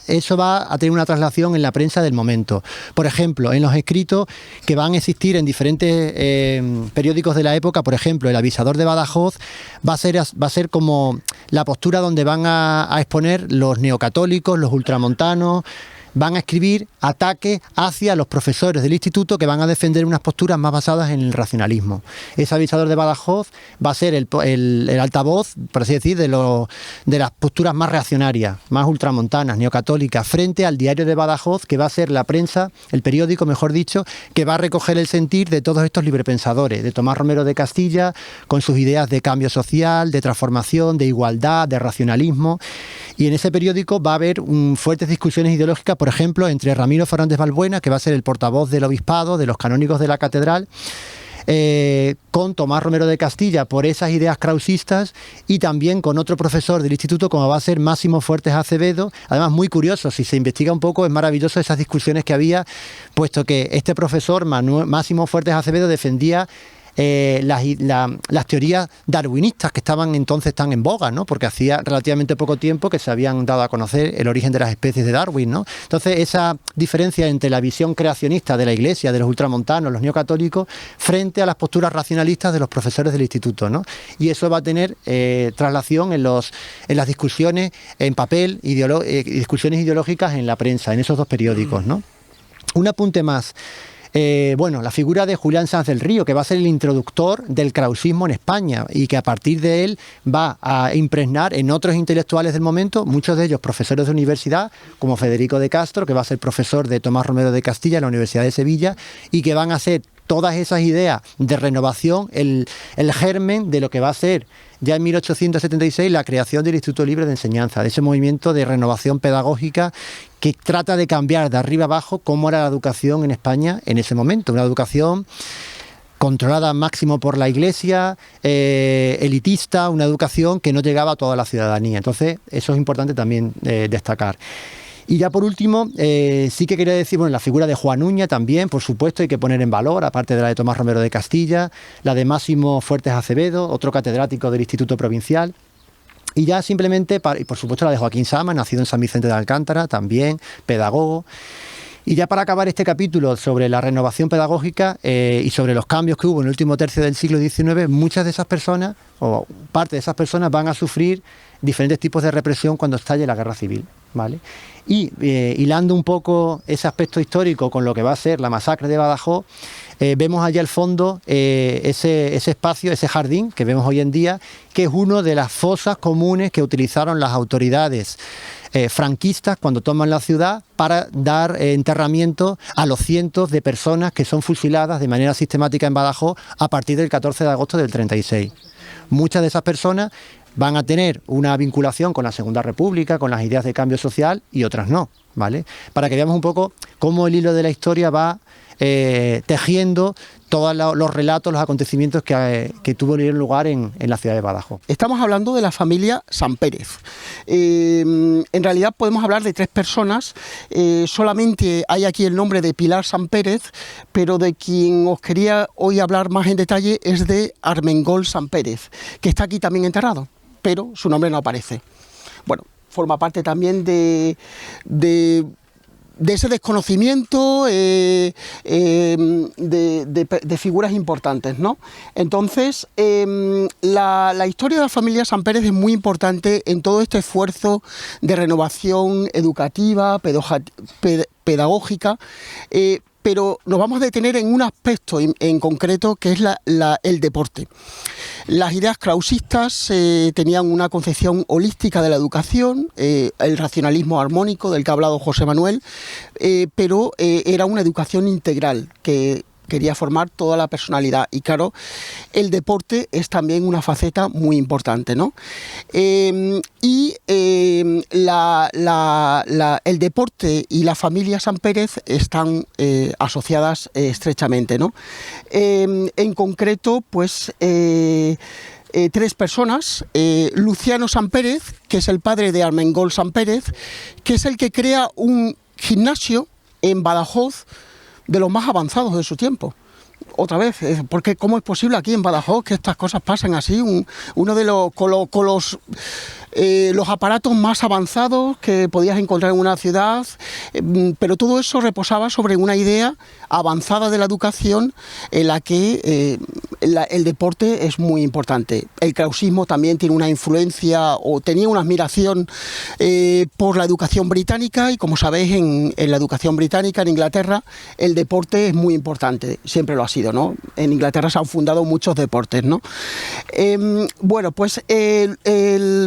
Eso va a tener una traslación en la prensa del momento. Por ejemplo, en los escritos que van a existir en diferentes periódicos de la época, por ejemplo, El Avisador de Badajoz va a ser como la postura donde van a exponer los neocatólicos, los ultramontanos. Van a escribir ataques hacia los profesores del instituto que van a defender unas posturas más basadas en el racionalismo. Ese Avisador de Badajoz va a ser el altavoz, por así decir, de las posturas más reaccionarias, más ultramontanas, neocatólicas, frente al Diario de Badajoz, que va a ser la prensa, el periódico, mejor dicho, que va a recoger el sentir de todos estos librepensadores, de Tomás Romero de Castilla, con sus ideas de cambio social, de transformación, de igualdad, de racionalismo. Y en ese periódico va a haber fuertes discusiones ideológicas, por ejemplo, entre Ramiro Fernández Balbuena, que va a ser el portavoz del obispado, de los canónigos de la catedral, con Tomás Romero de Castilla por esas ideas krausistas, y también con otro profesor del instituto como va a ser Máximo Fuertes Acevedo. Además, muy curioso, si se investiga un poco, es maravilloso esas discusiones que había, puesto que este profesor Máximo Fuertes Acevedo defendía las teorías darwinistas que estaban entonces tan en boga, ¿no? Porque hacía relativamente poco tiempo que se habían dado a conocer el origen de las especies de Darwin, ¿no? Entonces, esa diferencia entre la visión creacionista de la Iglesia, de los ultramontanos, los neocatólicos, frente a las posturas racionalistas de los profesores del instituto, ¿no? Y eso va a tener traslación en las discusiones en papel, discusiones ideológicas en la prensa, en esos dos periódicos, ¿no? Un apunte más. Bueno, la figura de Julián Sanz del Río, que va a ser el introductor del krausismo en España y que a partir de él va a impregnar en otros intelectuales del momento, muchos de ellos profesores de universidad, como Federico de Castro, que va a ser profesor de Tomás Romero de Castilla en la Universidad de Sevilla, y que van a ser todas esas ideas de renovación, el germen de lo que va a ser ya en 1876 la creación del Instituto Libre de Enseñanza, de ese movimiento de renovación pedagógica que trata de cambiar de arriba abajo cómo era la educación en España en ese momento, una educación controlada al máximo por la Iglesia, elitista, una educación que no llegaba a toda la ciudadanía. Entonces, eso es importante también destacar. Y ya por último, sí que quería decir, bueno, la figura de Juan Uña también, por supuesto, hay que poner en valor, aparte de la de Tomás Romero de Castilla, la de Máximo Fuertes Acevedo, otro catedrático del Instituto Provincial. Y ya simplemente, y por supuesto la de Joaquín Sama, nacido en San Vicente de Alcántara, también pedagogo. Y ya para acabar este capítulo sobre la renovación pedagógica y sobre los cambios que hubo en el último tercio del siglo XIX, muchas de esas personas, o parte de esas personas, van a sufrir diferentes tipos de represión cuando estalle la guerra civil, ¿vale? Y hilando un poco ese aspecto histórico con lo que va a ser la masacre de Badajoz, vemos allá al fondo ese espacio, ese jardín que vemos hoy en día, que es una de las fosas comunes que utilizaron las autoridades franquistas cuando toman la ciudad para dar enterramiento a los cientos de personas que son fusiladas de manera sistemática en Badajoz a partir del 14 de agosto del 36. Muchas de esas personas van a tener una vinculación con la Segunda República, con las ideas de cambio social, y otras no, ¿vale? Para que veamos un poco cómo el hilo de la historia va tejiendo todos los relatos, los acontecimientos que tuvieron lugar en la ciudad de Badajoz. Estamos hablando de la familia Sampérez. En realidad podemos hablar de tres personas. Solamente hay aquí el nombre de Pilar Sampérez, pero de quien os quería hoy hablar más en detalle es de Armengol Sampérez, que está aquí también enterrado, pero su nombre no aparece. Bueno, forma parte también de ese desconocimiento de figuras importantes, ¿no? Entonces, la historia de la familia Sampérez es muy importante en todo este esfuerzo de renovación educativa, pedagógica, pero nos vamos a detener en un aspecto en concreto, que es el deporte. Las ideas clausistas tenían una concepción holística de la educación, el racionalismo armónico del que ha hablado José Manuel, pero era una educación integral que quería formar toda la personalidad. Y claro, el deporte es también una faceta muy importante, ¿no? El deporte y la familia Sampérez están asociadas estrechamente, ¿no? En concreto, pues tres personas, Luciano Sampérez, que es el padre de Armengol Sampérez, que es el que crea un gimnasio en Badajoz de los más avanzados de su tiempo. Otra vez, porque ¿cómo es posible aquí en Badajoz que estas cosas pasen así? Uno de los aparatos más avanzados que podías encontrar en una ciudad, pero todo eso reposaba sobre una idea avanzada de la educación en la que el deporte es muy importante. El krausismo también tiene una influencia o tenía una admiración por la educación británica, y como sabéis en la educación británica, en Inglaterra, el deporte es muy importante, siempre lo ha sido, ¿no? En Inglaterra se han fundado muchos deportes, ¿no? Bueno, pues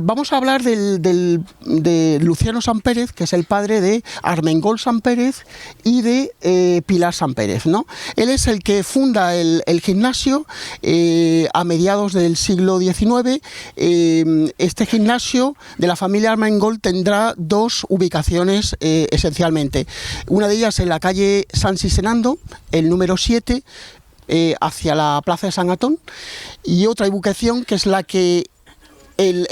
vamos a hablar de Luciano Sampérez, que es el padre de Armengol Sampérez y de Pilar Sampérez, ¿no? Él es el que funda el gimnasio a mediados del siglo XIX. Este gimnasio de la familia Armengol tendrá dos ubicaciones esencialmente. Una de ellas en la calle San Sisenando, el número 7, hacia la plaza de San Antón, y otra ubicación que es en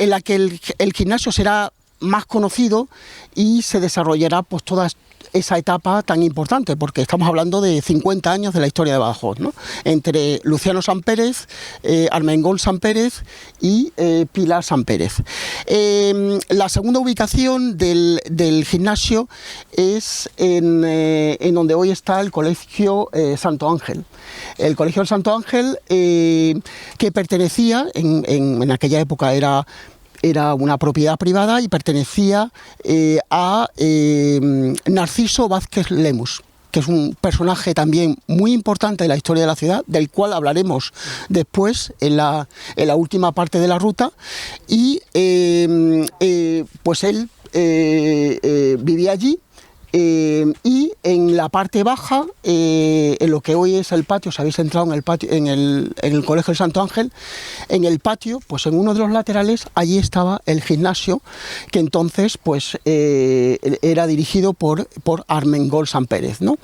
la que el gimnasio será más conocido y se desarrollará pues toda esa etapa tan importante, porque estamos hablando de 50 años de la historia de Badajoz, ¿no? Entre Luciano Sampérez, Armengol Sampérez y Pilar Sampérez. La segunda ubicación del gimnasio es en donde hoy está el Colegio Santo Ángel. El Colegio del Santo Ángel, que pertenecía, en aquella época era una propiedad privada y pertenecía a Narciso Vázquez Lemus, que es un personaje también muy importante de la historia de la ciudad, del cual hablaremos después en la última parte de la ruta. Y pues él vivía allí. Y en la parte baja, en lo que hoy es el patio, si habéis entrado en el patio, en el Colegio del Santo Ángel, en el patio, pues en uno de los laterales, allí estaba el gimnasio, que entonces pues era dirigido por Armengol Sampérez, ¿no?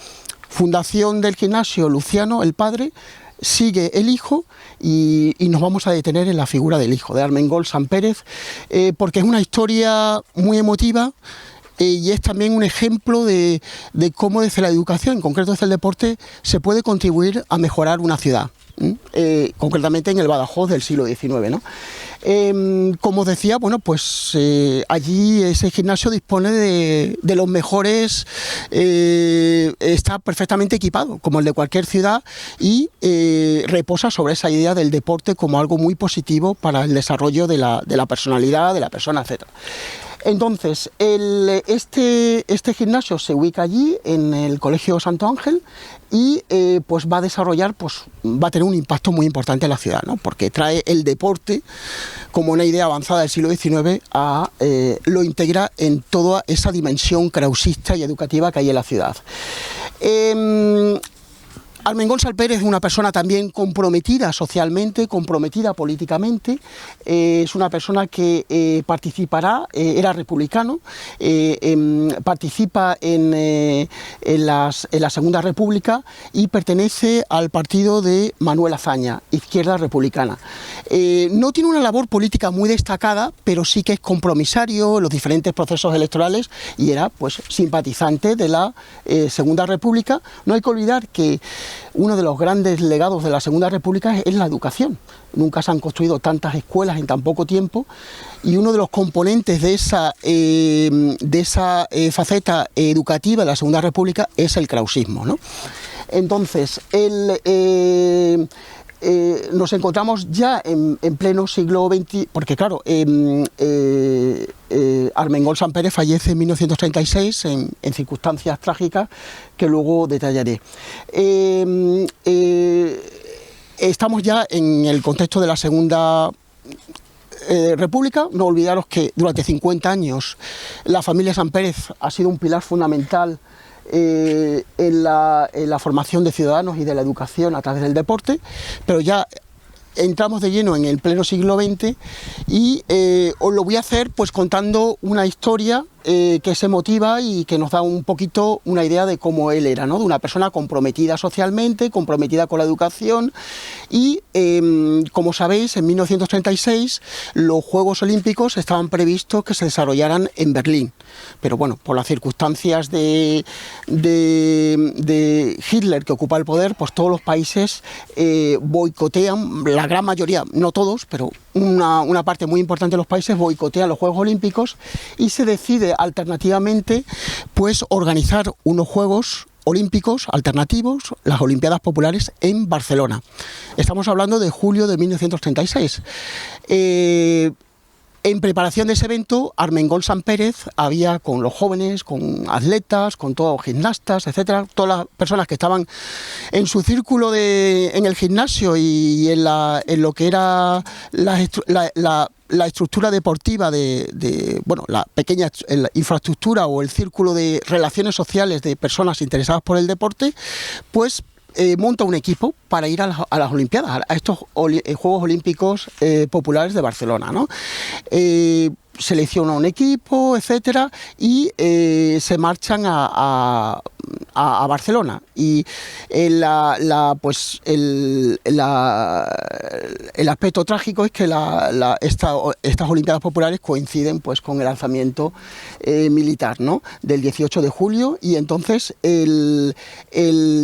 Fundación del gimnasio Luciano, el padre, sigue el hijo y nos vamos a detener en la figura del hijo, de Armengol Sampérez, porque es una historia muy emotiva. Y es también un ejemplo de cómo desde la educación, en concreto desde el deporte, se puede contribuir a mejorar una ciudad, concretamente en el Badajoz del siglo XIX, ¿no? Como os decía, bueno, pues allí ese gimnasio dispone de los mejores, está perfectamente equipado, como el de cualquier ciudad, y reposa sobre esa idea del deporte como algo muy positivo para el desarrollo de la personalidad, de la persona, etc. Entonces, este gimnasio se ubica allí, en el Colegio Santo Ángel, y pues va a desarrollar, pues va a tener un impacto muy importante en la ciudad, ¿no? Porque trae el deporte como una idea avanzada del siglo XIX, lo integra en toda esa dimensión krausista y educativa que hay en la ciudad. Armengol Sampérez es una persona también comprometida socialmente, comprometida políticamente, es una persona que participará, era republicano, participa en la Segunda República y pertenece al partido de Manuel Azaña, Izquierda Republicana. No tiene una labor política muy destacada, pero sí que es compromisario en los diferentes procesos electorales y era pues simpatizante de la Segunda República. No hay que olvidar que uno de los grandes legados de la Segunda República es la educación. Nunca se han construido tantas escuelas en tan poco tiempo y uno de los componentes de esa faceta educativa de la Segunda República es el krausismo, ¿no? Entonces, nos encontramos ya en pleno siglo XX, porque claro, Armengol Sampérez fallece en 1936 en circunstancias trágicas que luego detallaré. Estamos ya en el contexto de la Segunda República. No olvidaros que durante 50 años la familia Sampérez ha sido un pilar fundamental en la formación de ciudadanos y de la educación a través del deporte, pero ya entramos de lleno en el pleno siglo XX y os lo voy a hacer pues contando una historia que es emotiva y que nos da un poquito una idea de cómo él era, ¿no? De una persona comprometida socialmente, comprometida con la educación y, como sabéis, en 1936 los Juegos Olímpicos estaban previstos que se desarrollaran en Berlín, pero bueno, por las circunstancias de Hitler, que ocupa el poder, pues todos los países boicotean, la gran mayoría, no todos, pero una parte muy importante de los países boicotean los Juegos Olímpicos y se decide alternativamente pues organizar unos Juegos Olímpicos alternativos, las Olimpiadas Populares en Barcelona. Estamos hablando de julio de 1936. En preparación de ese evento, Armengol Sampérez había con los jóvenes, con atletas, con todos los gimnastas, etcétera, todas las personas que estaban en su círculo en el gimnasio y en lo que era la estructura deportiva bueno, la pequeña infraestructura o el círculo de relaciones sociales de personas interesadas por el deporte, pues monta un equipo para ir a las Olimpiadas, a estos Juegos Olímpicos Populares de Barcelona, ¿no? Selecciona un equipo, etcétera, y se marchan a Barcelona. Y el aspecto trágico es que estas Olimpiadas Populares coinciden pues con el alzamiento militar, ¿no? Del 18 de julio, y entonces él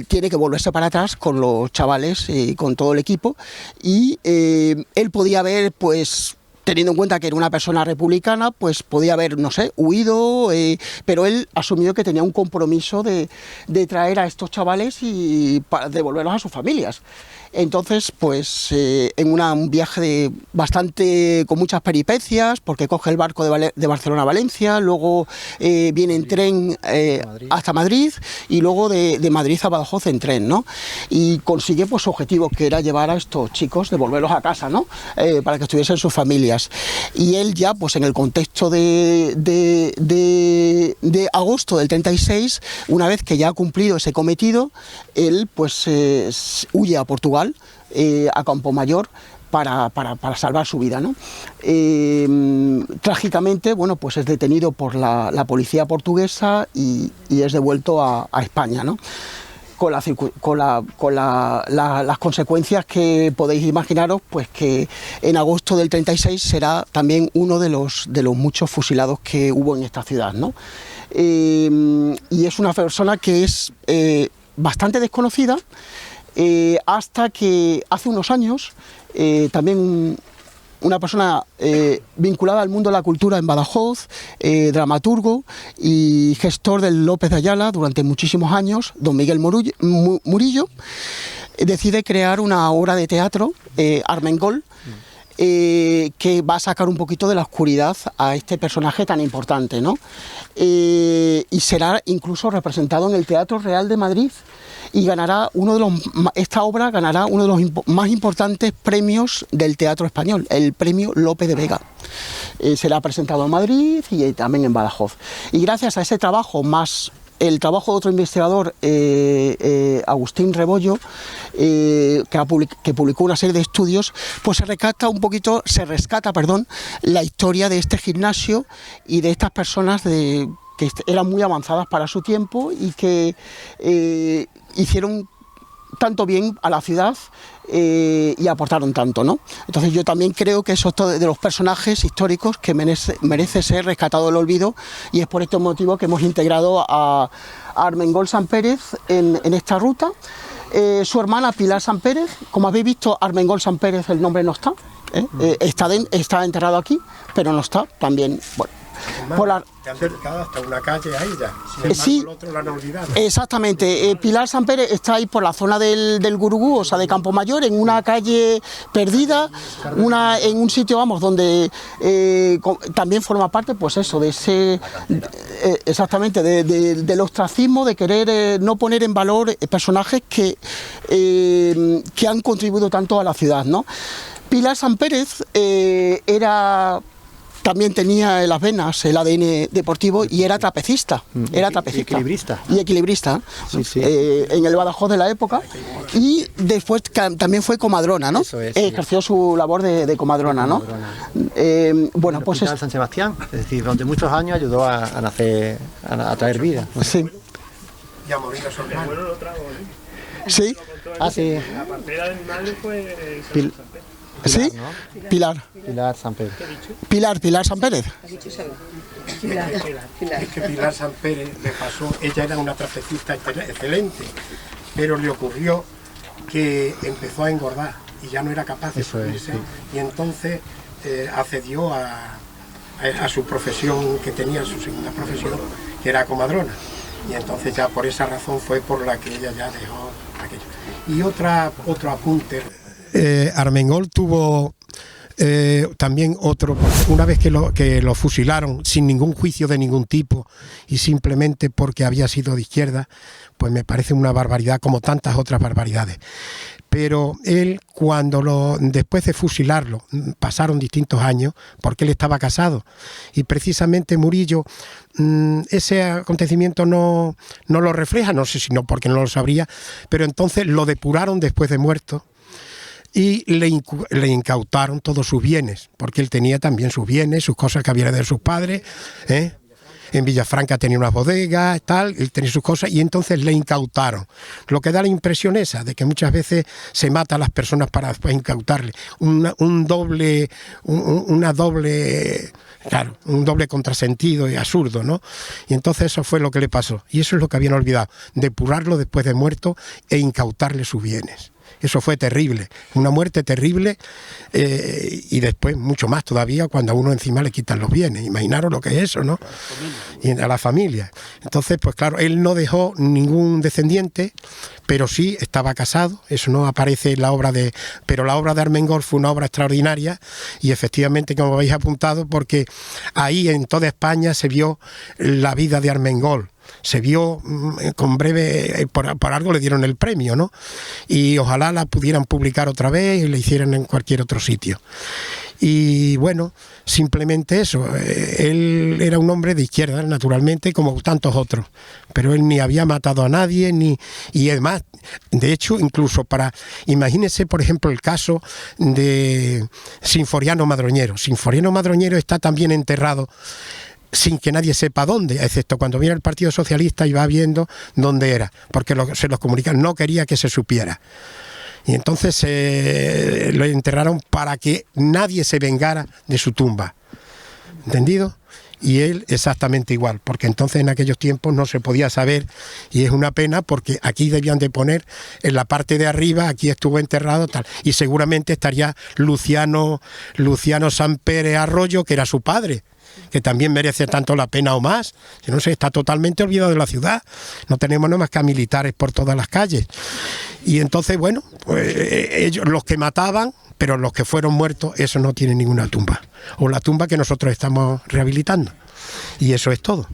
tiene que volverse para atrás con los chavales y con todo el equipo, y él podía haber, pues, teniendo en cuenta que era una persona republicana, pues podía haber, no sé, huido, pero él asumió que tenía un compromiso de traer a estos chavales y para devolverlos a sus familias. Entonces, pues en un viaje con muchas peripecias, porque coge el barco de Barcelona a Valencia, luego viene en tren hasta Madrid y luego de Madrid a Badajoz en tren, ¿no? Y consigue pues su objetivo, que era llevar a estos chicos, devolverlos a casa, ¿no? Para que estuviesen sus familias. Y él ya, pues en el contexto de agosto del 36, una vez que ya ha cumplido ese cometido, él pues huye a Portugal, a Campomayor, para salvar su vida, ¿no? Trágicamente, bueno, pues es detenido por la policía portuguesa y es devuelto a España, ¿no? Con las consecuencias que podéis imaginaros, pues que en agosto del 36 será también uno de los muchos fusilados que hubo en esta ciudad, ¿no? Y es una persona que es bastante desconocida, hasta que hace unos años también una persona vinculada al mundo de la cultura en Badajoz, dramaturgo y gestor del López de Ayala durante muchísimos años, don Miguel Murillo, decide crear una obra de teatro, Armengol, que va a sacar un poquito de la oscuridad a este personaje tan importante, ¿no? Y será incluso representado en el Teatro Real de Madrid, y esta obra ganará uno de los más importantes premios del teatro español, el premio Lope de Vega. Será presentado en Madrid y también en Badajoz. Y gracias a ese trabajo, más el trabajo de otro investigador, Agustín Rebollo, que publicó una serie de estudios, pues se rescata la historia de este gimnasio y de estas personas que eran muy avanzadas para su tiempo y que hicieron tanto bien a la ciudad y aportaron tanto, ¿no? Entonces yo también creo que eso es de los personajes históricos que merece ser rescatado del olvido, y es por este motivo que hemos integrado a Armengol Sampérez en esta ruta. Su hermana Pilar Sampérez, como habéis visto, Armengol Sampérez, el nombre no está, está enterrado aquí, pero no está también, bueno. Te han dedicado hasta una calle a ella, sin embargo, sí, el otro lo han olvidado. Exactamente, Pilar Sampérez está ahí por la zona del Gurugú, o sea, de Campomayor, en una calle perdida, en un sitio, vamos, donde también forma parte, pues eso, de ese, exactamente, del ostracismo, de querer no poner en valor personajes que han contribuido tanto a la ciudad, ¿no? Pilar Sampérez también tenía en las venas el ADN deportivo y era trapecista. Y equilibrista. Sí, sí. En el Badajoz de la época. Y después también fue comadrona, ¿no? Eso es, sí. Ejerció su labor de comadrona, ¿no? Bueno, pues Hospital San Sebastián, es decir, durante muchos años ayudó a nacer, a traer vida. Sí. Y a morir a su hermano. Sí. Ah, sí. La partera de mi madre fue ¿Sí? ¿no? Pilar. Pilar Sampérez. Pilar Sampérez. Es que Pilar Sampérez le pasó, ella era una trapecista excelente, pero le ocurrió que empezó a engordar y ya no era capaz de subirse, y entonces accedió a su profesión, que tenía su segunda profesión, que era comadrona, y entonces ya por esa razón fue por la que ella ya dejó aquello. Y otro apunte. Armengol tuvo también una vez que lo fusilaron sin ningún juicio de ningún tipo y simplemente porque había sido de izquierda, pues me parece una barbaridad, como tantas otras barbaridades. Pero él, después de fusilarlo, pasaron distintos años, porque él estaba casado, y precisamente Murillo, ese acontecimiento no lo refleja, no sé si no porque no lo sabría, pero entonces lo depuraron después de muerto, y le incautaron todos sus bienes, porque él tenía también sus bienes, sus cosas que había de sus padres, En Villafranca tenía unas bodegas, tal, él tenía sus cosas, y entonces le incautaron. Lo que da la impresión esa, de que muchas veces se mata a las personas para después incautarle. Un doble contrasentido y absurdo, ¿no? Y entonces eso fue lo que le pasó. Y eso es lo que habían olvidado, depurarlo después de muerto e incautarle sus bienes. Eso fue terrible, una muerte terrible, y después mucho más todavía cuando a uno encima le quitan los bienes. Imaginaros lo que es eso, ¿no? Y a la familia. Entonces, pues claro, él no dejó ningún descendiente, pero sí estaba casado. Eso no aparece en la obra pero la obra de Armengol fue una obra extraordinaria, y efectivamente, como habéis apuntado, porque ahí en toda España se vio la vida de Armengol. Se vio con breve, por algo le dieron el premio, ¿no? Y ojalá la pudieran publicar otra vez y la hicieran en cualquier otro sitio. Y bueno, simplemente eso. Él era un hombre de izquierda, naturalmente, como tantos otros, pero él ni había matado a nadie, y además, de hecho, incluso imagínense, por ejemplo, el caso de Sinforiano Madroñero. Sinforiano Madroñero está también enterrado sin que nadie sepa dónde, excepto cuando viene el Partido Socialista y va viendo dónde era, porque se los comunican, no quería que se supiera. Y entonces lo enterraron para que nadie se vengara de su tumba. ¿Entendido? Y él exactamente igual, porque entonces en aquellos tiempos no se podía saber, y es una pena porque aquí debían de poner en la parte de arriba, aquí estuvo enterrado tal, y seguramente estaría Luciano Sampere Arroyo, que era su padre, que también merece tanto la pena o más. Yo no sé, está totalmente olvidado de la ciudad. No tenemos nada más que a militares por todas las calles. Y entonces, bueno, pues ellos, los que mataban, pero los que fueron muertos, eso no tiene ninguna tumba. O la tumba que nosotros estamos rehabilitando. Y eso es todo.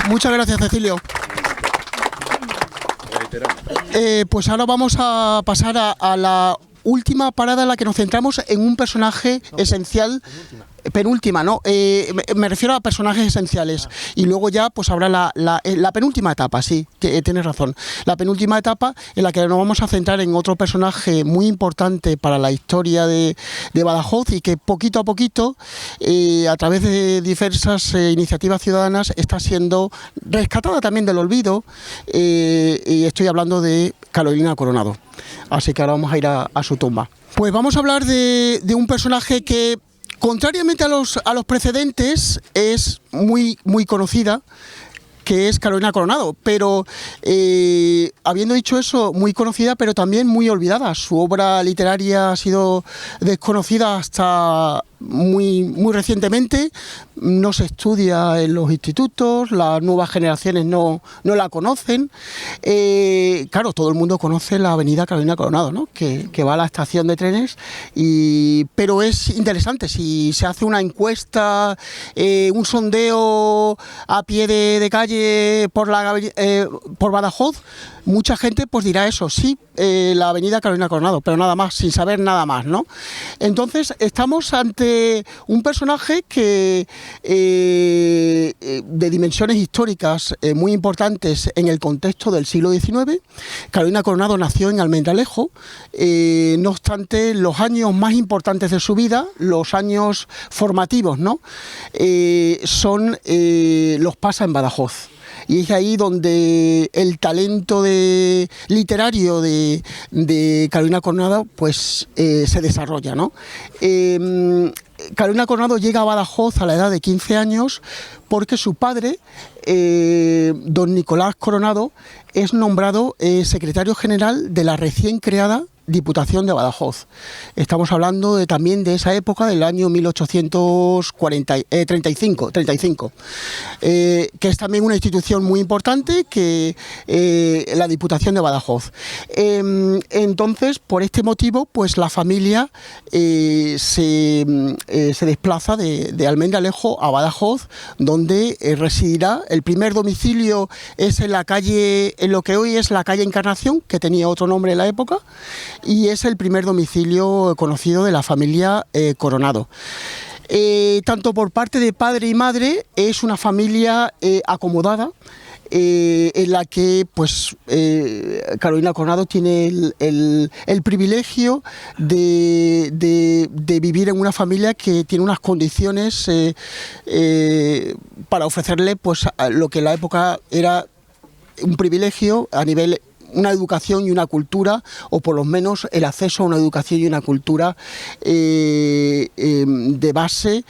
Muchas gracias, Cecilio. Pues ahora vamos a pasar a la última parada en la que nos centramos en un personaje esencial, penúltima, ¿no? Me refiero a personajes esenciales, y luego ya pues habrá la penúltima etapa, sí, tienes razón, la penúltima etapa en la que nos vamos a centrar en otro personaje muy importante para la historia de Badajoz, y que poquito a poquito, a través de diversas iniciativas ciudadanas, está siendo rescatada también del olvido, y estoy hablando de Carolina Coronado. Así que ahora vamos a ir a su tumba. Pues vamos a hablar de un personaje que, contrariamente a los precedentes, es muy conocida, que es Carolina Coronado, pero habiendo dicho eso, muy conocida, pero también muy olvidada. Su obra literaria ha sido desconocida hasta muy recientemente. No se estudia en los institutos, las nuevas generaciones no la conocen. Claro, todo el mundo conoce la avenida Carolina Coronado, ¿no? que va a la estación de trenes, pero es interesante. Si se hace una encuesta, un sondeo a pie de calle por Badajoz, mucha gente pues dirá eso, sí, la avenida Carolina Coronado, pero nada más, sin saber nada más, ¿no? Entonces estamos ante un personaje que de dimensiones históricas muy importantes en el contexto del siglo XIX. Carolina Coronado nació en Almendralejo, no obstante, los años más importantes de su vida, los años formativos, ¿no? Los pasa en Badajoz. Y es ahí donde el talento literario de Carolina Coronado pues se desarrolla, ¿no? Carolina Coronado llega a Badajoz a la edad de 15 años porque su padre, don Nicolás Coronado, es nombrado secretario general de la recién creada Diputación de Badajoz. Estamos hablando también de esa época, del año 1835, que es también una institución muy importante, que la Diputación de Badajoz. Entonces, por este motivo, pues la familia se desplaza de Almendralejo a Badajoz, donde residirá. El primer domicilio es en lo que hoy es la calle Encarnación, que tenía otro nombre en la época, y es el primer domicilio conocido de la familia Coronado. Tanto por parte de padre y madre, es una familia acomodada, en la que pues Carolina Coronado tiene el privilegio de vivir en una familia que tiene unas condiciones para ofrecerle pues lo que en la época era un privilegio a nivel, una educación y una cultura, o por lo menos el acceso a una educación y una cultura de base,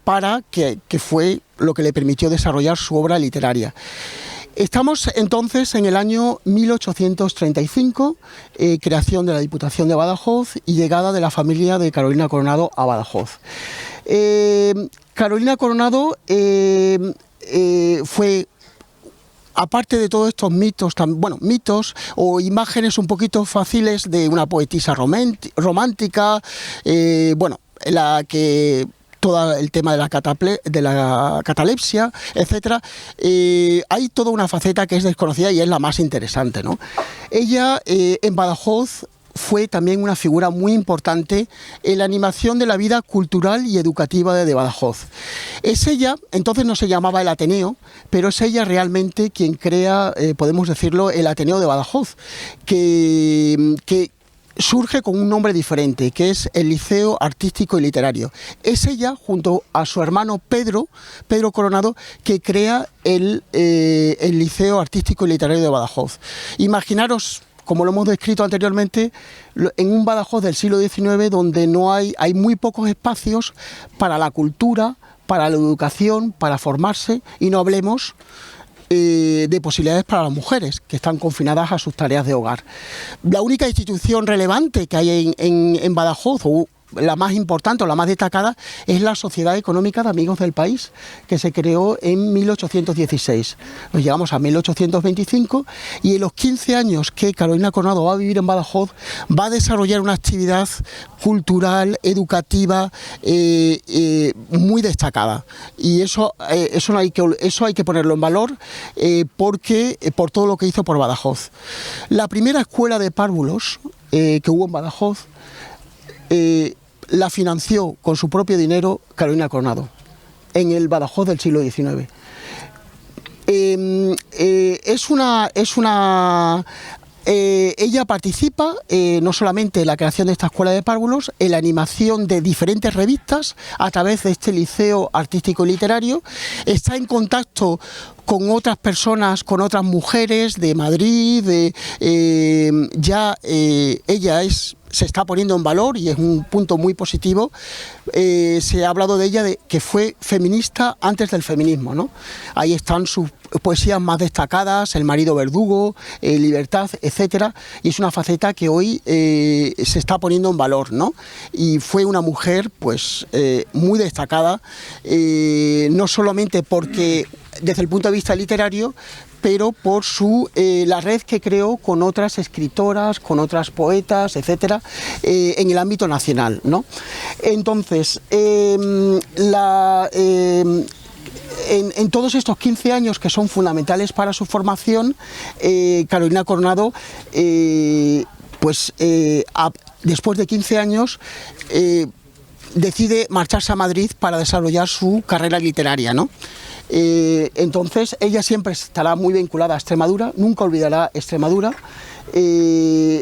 para que fue lo que le permitió desarrollar su obra literaria. Estamos entonces en el año 1835, creación de la Diputación de Badajoz y llegada de la familia de Carolina Coronado a Badajoz. Carolina Coronado fue, aparte de todos estos mitos, mitos o imágenes un poquito fáciles de una poetisa romántica, la que todo el tema de la catalepsia, etcétera, hay toda una faceta que es desconocida y es la más interesante, ¿no? Ella en Badajoz fue también una figura muy importante en la animación de la vida cultural y educativa de Badajoz. Es ella, entonces no se llamaba el Ateneo, pero es ella realmente quien crea, podemos decirlo, el Ateneo de Badajoz, que surge con un nombre diferente, que es el Liceo Artístico y Literario. Es ella, junto a su hermano Pedro Coronado, que crea el Liceo Artístico y Literario de Badajoz. Imaginaros, como lo hemos descrito anteriormente, en un Badajoz del siglo XIX donde hay muy pocos espacios para la cultura, para la educación, para formarse, y no hablemos de posibilidades para las mujeres que están confinadas a sus tareas de hogar. La única institución relevante que hay en Badajoz, o la más importante o la más destacada, es la Sociedad Económica de Amigos del País, que se creó en 1816. Nos llegamos a 1825 y en los 15 años que Carolina Coronado va a vivir en Badajoz, va a desarrollar una actividad cultural, educativa, muy destacada. Y eso hay que ponerlo en valor por todo lo que hizo por Badajoz. La primera escuela de párvulos que hubo en Badajoz la financió con su propio dinero Carolina Coronado, en el Badajoz del siglo XIX. Ella participa no solamente en la creación de esta escuela de párvulos, en la animación de diferentes revistas a través de este liceo artístico y literario, está en contacto con otras personas, con otras mujeres de Madrid, se está poniendo en valor y es un punto muy positivo. Se ha hablado de ella que fue feminista antes del feminismo, ¿no? Ahí están sus poesías más destacadas, El marido verdugo, Libertad, etcétera, y es una faceta que hoy se está poniendo en valor, ¿no? Y fue una mujer pues muy destacada, no solamente porque desde el punto de vista literario, pero por la red que creó con otras escritoras, con otras poetas, etcétera, en el ámbito nacional, ¿no? Entonces, en todos estos 15 años que son fundamentales para su formación, Carolina Coronado, después de 15 años, decide marcharse a Madrid para desarrollar su carrera literaria, ¿no? Entonces ella siempre estará muy vinculada a Extremadura, nunca olvidará Extremadura, y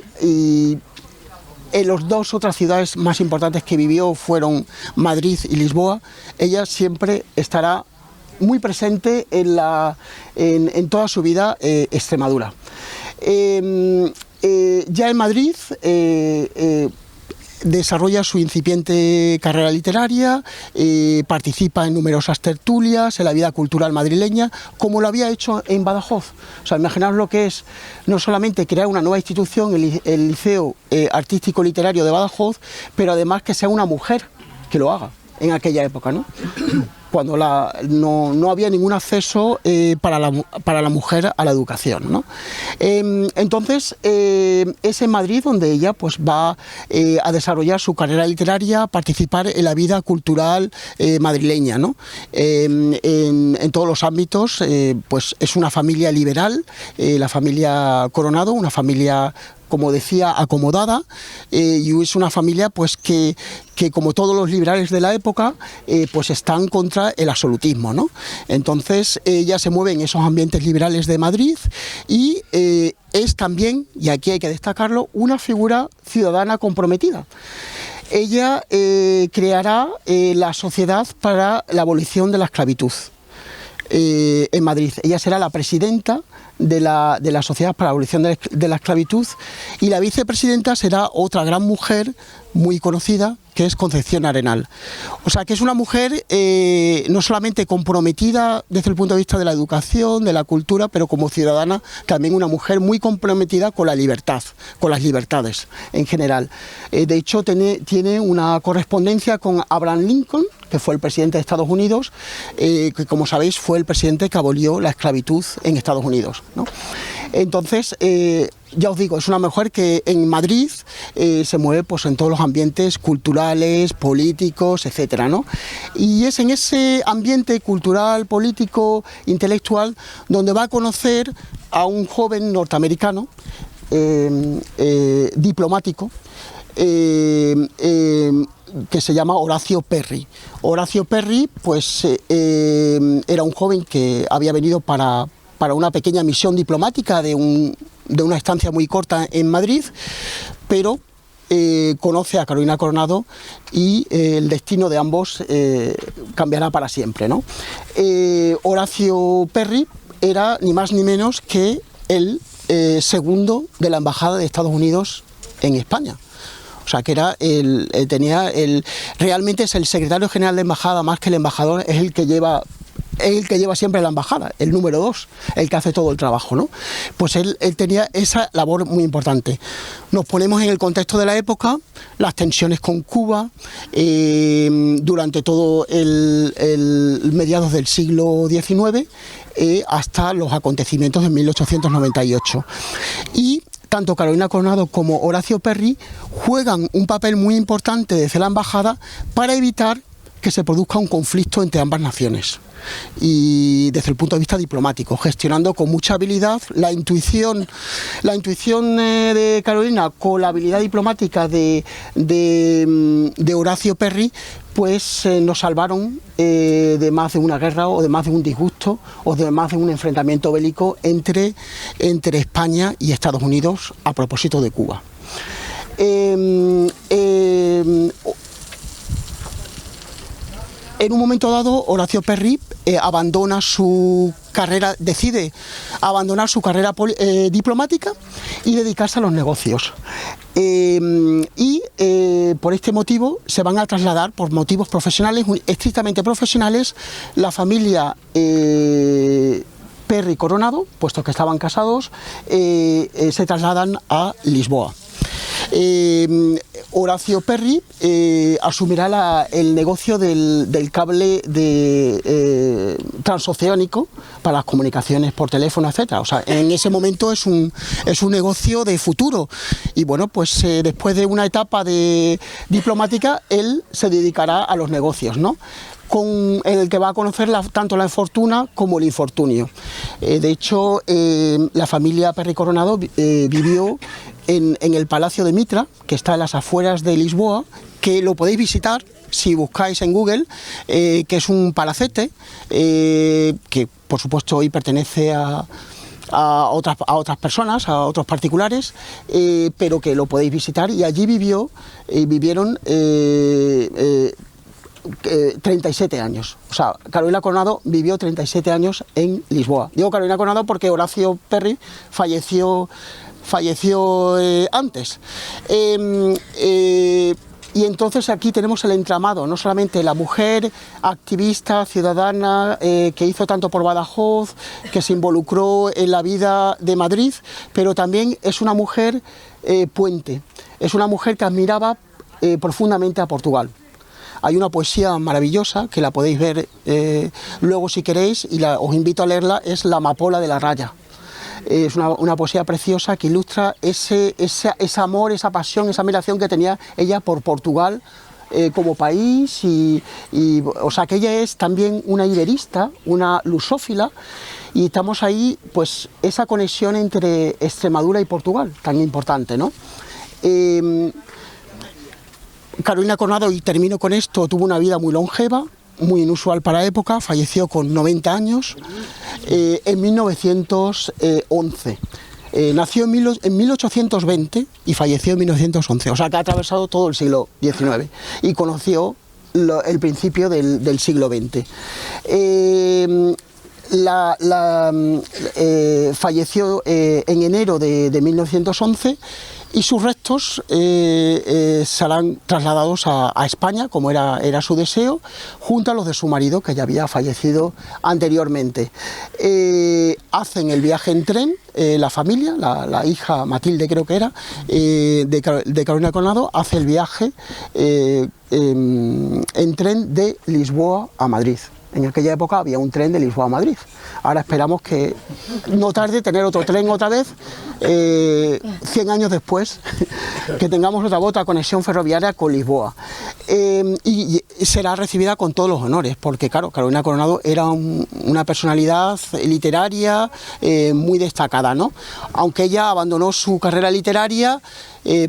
en las dos otras ciudades más importantes que vivió fueron Madrid y Lisboa. Ella siempre estará muy presente en toda su vida Extremadura. Ya en Madrid desarrolla su incipiente carrera literaria, participa en numerosas tertulias en la vida cultural madrileña, como lo había hecho en Badajoz. O sea, imaginaos lo que es no solamente crear una nueva institución, el Liceo Artístico Literario de Badajoz, pero además que sea una mujer que lo haga en aquella época, ¿no? Cuando no había ningún acceso para la mujer a la educación, ¿no? Entonces es en Madrid donde ella pues va a desarrollar su carrera literaria, participar en la vida cultural madrileña, ¿no? En todos los ámbitos, pues es una familia liberal, la familia Coronado, una familia, como decía, acomodada, y es una familia pues que como todos los liberales de la época, pues están contra el absolutismo, ¿no? Entonces ella se mueve en esos ambientes liberales de Madrid y es también, y aquí hay que destacarlo, una figura ciudadana comprometida. Ella creará la Sociedad para la Abolición de la Esclavitud en Madrid. Ella será la presidenta de la Sociedad para la Abolición de la Esclavitud, y la vicepresidenta será otra gran mujer muy conocida, que es Concepción Arenal. O sea, que es una mujer no solamente comprometida desde el punto de vista de la educación, de la cultura, pero como ciudadana también una mujer muy comprometida con la libertad, con las libertades en general. De hecho, tiene una correspondencia con Abraham Lincoln, que fue el presidente de Estados Unidos, que como sabéis fue el presidente que abolió la esclavitud en Estados Unidos, ¿no? Entonces, ya os digo, es una mujer que en Madrid se mueve pues, en todos los ambientes culturales, políticos, etcétera, ¿no? Y es en ese ambiente cultural, político, intelectual, donde va a conocer a un joven norteamericano, diplomático, que se llama Horacio Perry. Horacio Perry, pues, era un joven que había venido para una pequeña misión diplomática de una estancia muy corta en Madrid, pero conoce a Carolina Coronado y el destino de ambos cambiará para siempre, ¿no? Horacio Perry era ni más ni menos que el segundo de la Embajada de Estados Unidos en España. O sea, que era realmente es el secretario general de embajada, más que el embajador, es el que lleva siempre la embajada, el número 2, el que hace todo el trabajo, ¿no? Pues él tenía esa labor muy importante. Nos ponemos en el contexto de la época, las tensiones con Cuba, durante todo el mediados del siglo XIX, hasta los acontecimientos de 1898. Y tanto Carolina Coronado como Horacio Perry juegan un papel muy importante desde la embajada para evitar que se produzca un conflicto entre ambas naciones, y desde el punto de vista diplomático, gestionando con mucha habilidad la intuición de Carolina con la habilidad diplomática de Horacio Perry, pues nos salvaron de más de una guerra o de más de un disgusto o de más de un enfrentamiento bélico entre España y Estados Unidos a propósito de Cuba. En un momento dado, Horacio Perry decide abandonar su carrera diplomática y dedicarse a los negocios. Por este motivo se van a trasladar, por motivos profesionales, estrictamente profesionales, la familia Perry Coronado, puesto que estaban casados, se trasladan a Lisboa. Horacio Perry asumirá el negocio del cable transoceánico para las comunicaciones por teléfono, etcétera. O sea, en ese momento es un negocio de futuro. Y bueno, pues después de una etapa diplomática, él se dedicará a los negocios, ¿no? En el que va a conocer tanto la fortuna como el infortunio. De hecho, la familia Perry Coronado vivió en el Palacio de Mitra, que está en las afueras de Lisboa, que lo podéis visitar si buscáis en Google, que es un palacete que por supuesto hoy pertenece a otras personas, a otros particulares, pero que lo podéis visitar, y allí vivieron 37 años. O sea, Carolina Coronado vivió 37 años en Lisboa. Digo Carolina Coronado porque Horacio Perry falleció antes. Y entonces aquí tenemos el entramado, no solamente la mujer activista, ciudadana, que hizo tanto por Badajoz, que se involucró en la vida de Madrid, pero también es una mujer puente, es una mujer que admiraba profundamente a Portugal. Hay una poesía maravillosa que la podéis ver luego si queréis, y os invito a leerla, es La amapola de la raya. Es una poesía preciosa que ilustra ese amor, esa pasión, esa admiración que tenía ella por Portugal como país, o sea que ella es también una iberista, una lusófila, y estamos ahí, pues esa conexión entre Extremadura y Portugal, tan importante, ¿no? Carolina Coronado, y termino con esto, tuvo una vida muy longeva, muy inusual para la época, falleció con 90 años en 1911. Nació en 1820 y falleció en 1911, o sea que ha atravesado todo el siglo XIX y conoció el principio del siglo XX. falleció en enero de 1911 y sus restos serán trasladados a España, como era su deseo, junto a los de su marido, que ya había fallecido anteriormente. Hacen el viaje en tren, la familia, la hija Matilde creo que era, de Carolina Coronado, hace el viaje en tren de Lisboa a Madrid. En aquella época había un tren de Lisboa a Madrid. Ahora esperamos que no tarde tener otro tren otra vez, 100 años después, que tengamos otra conexión ferroviaria con Lisboa. Y será recibida con todos los honores, porque claro, Carolina Coronado era una personalidad literaria muy destacada, ¿no? Aunque ella abandonó su carrera literaria,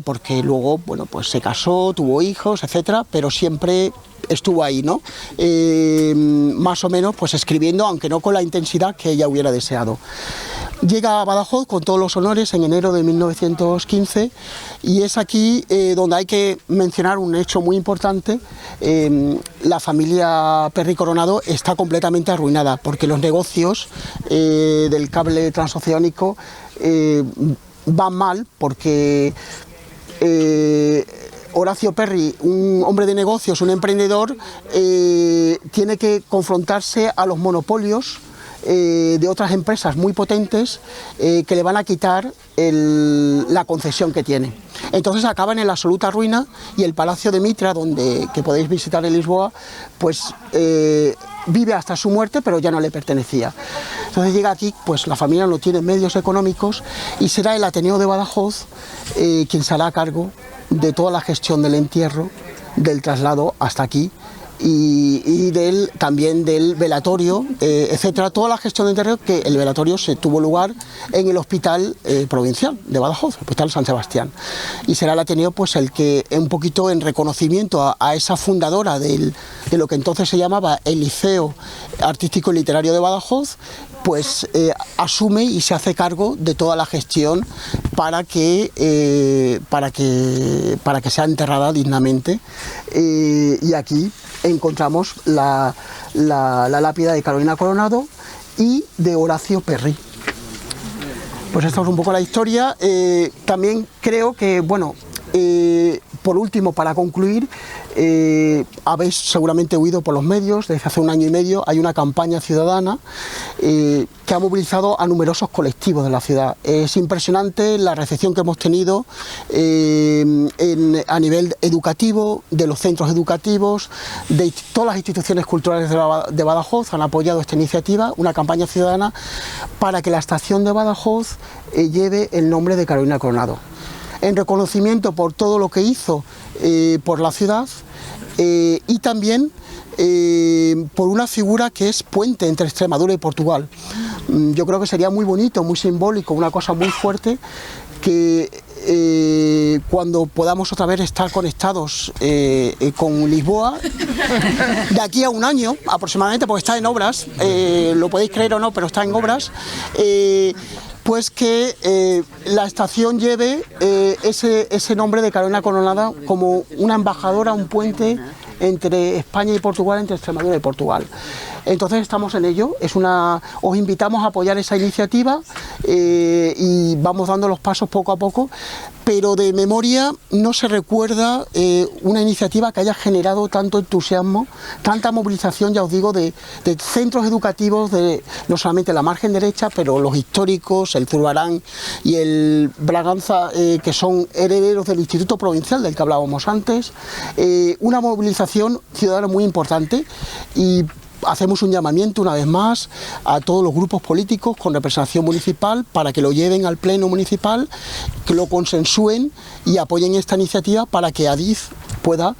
porque luego, bueno, pues se casó, tuvo hijos, etcétera, pero siempre estuvo ahí, ¿no? Más o menos pues escribiendo, aunque no con la intensidad que ella hubiera deseado. Llega a Badajoz con todos los honores en enero de 1915 y es aquí donde hay que mencionar un hecho muy importante. La familia Perry Coronado está completamente arruinada porque los negocios del cable transoceánico van mal porque Horacio Perry, un hombre de negocios, un emprendedor, tiene que confrontarse a los monopolios de otras empresas muy potentes que le van a quitar la concesión que tiene. Entonces acaban en la absoluta ruina y el Palacio de Mitra, que podéis visitar en Lisboa, pues vive hasta su muerte, pero ya no le pertenecía. Entonces llega aquí, pues la familia no tiene medios económicos y será el Ateneo de Badajoz quien se hará a cargo de toda la gestión del entierro, del traslado hasta aquí y también del velatorio, etcétera, toda la gestión del entierro, que el velatorio se tuvo lugar en el Hospital Provincial de Badajoz, el Hospital San Sebastián, y será el Ateneo pues el que un poquito en reconocimiento a esa fundadora de lo que entonces se llamaba el Liceo Artístico y Literario de Badajoz, pues asume y se hace cargo de toda la gestión para que sea enterrada dignamente. Y aquí encontramos la lápida de Carolina Coronado y de Horacio Perry. Pues esta es un poco la historia. También creo que, bueno, por último, para concluir, habéis seguramente oído por los medios, desde hace 1 año y medio hay una campaña ciudadana que ha movilizado a numerosos colectivos de la ciudad. Es impresionante la recepción que hemos tenido a nivel educativo, de los centros educativos, de todas las instituciones culturales de Badajoz han apoyado esta iniciativa, una campaña ciudadana para que la estación de Badajoz lleve el nombre de Carolina Coronado, en reconocimiento por todo lo que hizo por la ciudad y también por una figura que es puente entre Extremadura y Portugal. Yo creo que sería muy bonito, muy simbólico, una cosa muy fuerte, que cuando podamos otra vez estar conectados con Lisboa, de aquí a 1 año aproximadamente, porque está en obras, lo podéis creer o no, pero está en obras, pues que la estación lleve ese nombre de Carolina Coronado como una embajadora, un puente entre España y Portugal, entre Extremadura y Portugal. Entonces estamos en ello, os invitamos a apoyar esa iniciativa y vamos dando los pasos poco a poco, pero de memoria no se recuerda una iniciativa que haya generado tanto entusiasmo, tanta movilización, ya os digo, de centros educativos, no solamente la margen derecha, pero los históricos, el Zurbarán y el Braganza, que son herederos del Instituto Provincial del que hablábamos antes, una movilización ciudadana muy importante. Y hacemos un llamamiento una vez más a todos los grupos políticos con representación municipal para que lo lleven al pleno municipal, que lo consensúen y apoyen esta iniciativa para que Adif pueda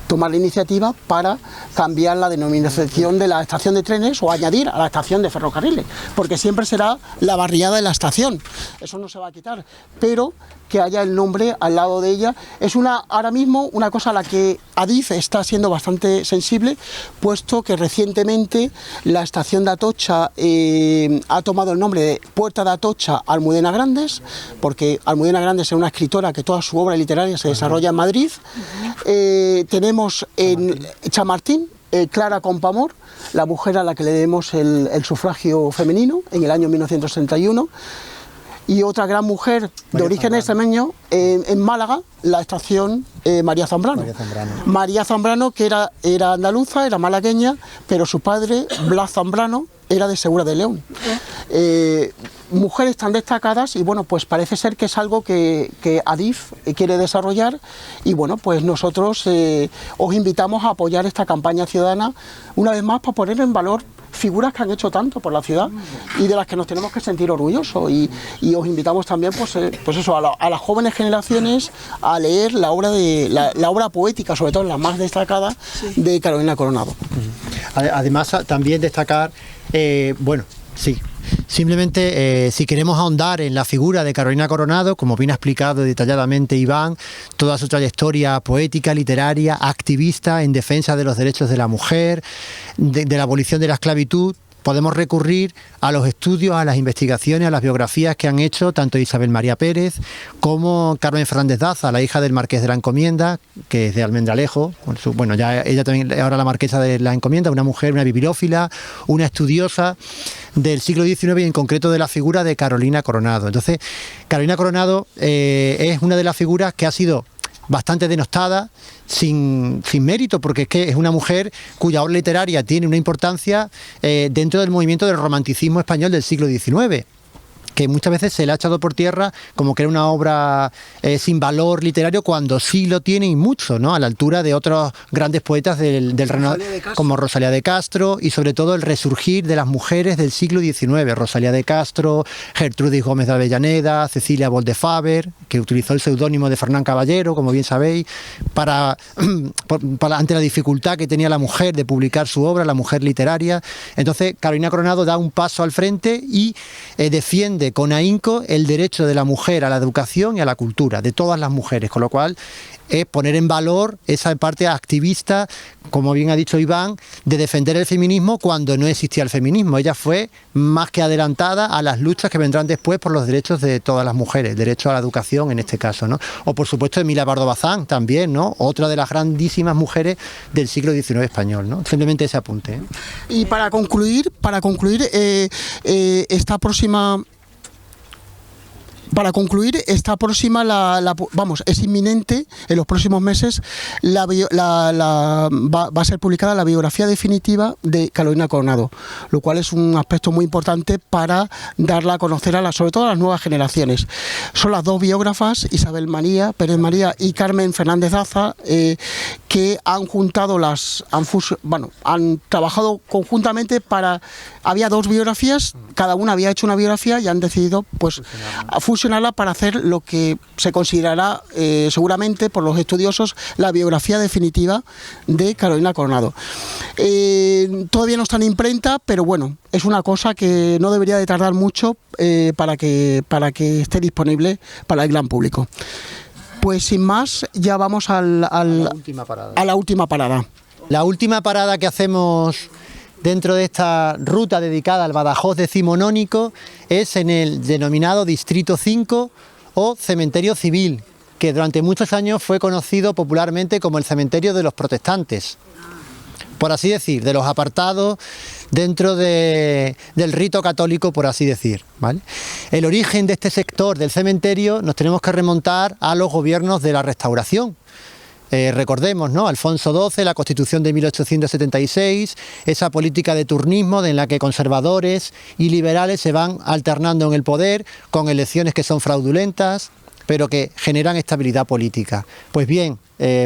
tomar la iniciativa para cambiar la denominación de la estación de trenes o añadir a la estación de ferrocarriles, porque siempre será la barriada de la estación, eso no se va a quitar, pero que haya el nombre al lado de ella. Es ahora mismo una cosa a la que Adif está siendo bastante sensible, puesto que recientemente la estación de Atocha ha tomado el nombre de Puerta de Atocha Almudena Grandes, porque Almudena Grandes es una escritora que toda su obra literaria se desarrolla en Madrid. Tenemos en Chamartín, Clara Campoamor, la mujer a la que le debemos el sufragio femenino en el año 1931. Y otra gran mujer de origen extremeño en Málaga, la estación María Zambrano. María Zambrano, que era andaluza, era malagueña, pero su padre, Blas Zambrano, era de Segura de León. Mujeres tan destacadas y bueno, pues parece ser que es algo que ADIF quiere desarrollar y bueno, pues nosotros os invitamos a apoyar esta campaña ciudadana una vez más para poner en valor figuras que han hecho tanto por la ciudad y de las que nos tenemos que sentir orgullosos y os invitamos también pues eso a las jóvenes generaciones a leer la obra la obra poética, sobre todo la más destacada de Carolina Coronado. Además también destacar simplemente si queremos ahondar en la figura de Carolina Coronado, como bien ha explicado detalladamente Iván, toda su trayectoria poética, literaria, activista en defensa de los derechos de la mujer, de la abolición de la esclavitud, podemos recurrir a los estudios, a las investigaciones, a las biografías que han hecho tanto Isabel María Pérez como Carmen Fernández Daza, la hija del Marqués de la Encomienda, que es de Almendralejo. Bueno, ya ella también ahora la Marquesa de la Encomienda, una mujer, una bibliófila, una estudiosa del siglo XIX y en concreto de la figura de Carolina Coronado. Entonces, Carolina Coronado es una de las figuras que ha sido bastante denostada, sin mérito, porque es que es una mujer cuya obra literaria tiene una importancia dentro del movimiento del romanticismo español del siglo XIX, que muchas veces se le ha echado por tierra como que era una obra sin valor literario, cuando sí lo tiene y mucho, ¿no? A la altura de otros grandes poetas del Renacimiento, como Rosalía de Castro, y sobre todo el resurgir de las mujeres del siglo XIX, Rosalía de Castro, Gertrudis Gómez de Avellaneda, Cecilia Boldefaber, que utilizó el seudónimo de Fernán Caballero, como bien sabéis, ante la dificultad que tenía la mujer de publicar su obra, la mujer literaria. Entonces Carolina Coronado da un paso al frente y defiende con ahínco el derecho de la mujer a la educación y a la cultura, de todas las mujeres, con lo cual es poner en valor esa parte activista, como bien ha dicho Iván, de defender el feminismo cuando no existía el feminismo. Ella fue más que adelantada a las luchas que vendrán después por los derechos de todas las mujeres, derecho a la educación en este caso, ¿no? O por supuesto Emilia Pardo Bazán también, ¿no? Otra de las grandísimas mujeres del siglo XIX español, ¿no? Simplemente ese apunte, ¿eh? Y para concluir, es inminente, en los próximos meses va a ser publicada la biografía definitiva de Carolina Coronado, lo cual es un aspecto muy importante para darla a conocer sobre todo a las nuevas generaciones. Son las dos biógrafas, Isabel María, Pérez María y Carmen Fernández Daza, que han trabajado conjuntamente había dos biografías, cada una había hecho una biografía y han decidido fusionarla para hacer lo que se considerará seguramente por los estudiosos la biografía definitiva de Carolina Coronado. Todavía no está en imprenta, pero bueno, es una cosa que no debería de tardar mucho para que esté disponible para el gran público. Pues sin más, ya vamos a la última parada. La última parada que hacemos dentro de esta ruta dedicada al Badajoz decimonónico es en el denominado Distrito 5 o Cementerio Civil, que durante muchos años fue conocido popularmente como el Cementerio de los Protestantes, por así decir, de los apartados dentro del rito católico, por así decir, ¿vale? El origen de este sector del cementerio nos tenemos que remontar a los gobiernos de la Restauración. Recordemos, ¿no? Alfonso XII, la Constitución de 1876, esa política de turnismo en la que conservadores y liberales se van alternando en el poder con elecciones que son fraudulentas, pero que generan estabilidad política. Pues bien,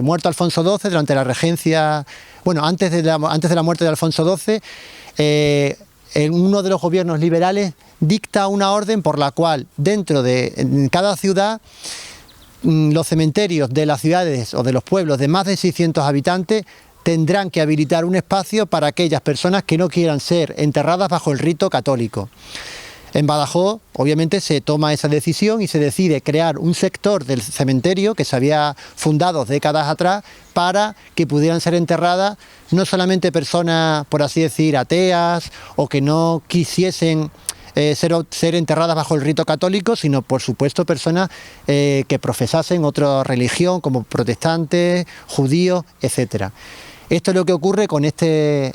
muerto Alfonso XII, durante la regencia, antes de la muerte de Alfonso XII, uno de los gobiernos liberales dicta una orden por la cual en cada ciudad los cementerios de las ciudades o de los pueblos de más de 600 habitantes tendrán que habilitar un espacio para aquellas personas que no quieran ser enterradas bajo el rito católico. En Badajoz, obviamente, se toma esa decisión y se decide crear un sector del cementerio que se había fundado décadas atrás para que pudieran ser enterradas no solamente personas, por así decir, ateas o que no quisiesen ser enterradas bajo el rito católico, sino por supuesto personas que profesasen otra religión como protestantes, judíos, etc. Esto es lo que ocurre con este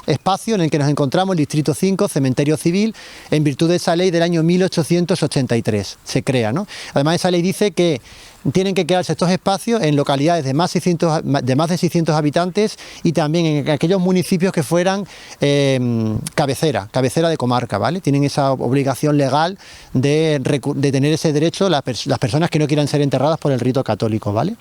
espacio en el que nos encontramos, el Distrito 5, Cementerio Civil, en virtud de esa ley del año 1883, se crea, ¿no? Además, esa ley dice que tienen que quedarse estos espacios en localidades de más de 600 habitantes y también en aquellos municipios que fueran cabecera de comarca, ¿vale? Tienen esa obligación legal de tener ese derecho las personas que no quieran ser enterradas por el rito católico, ¿vale?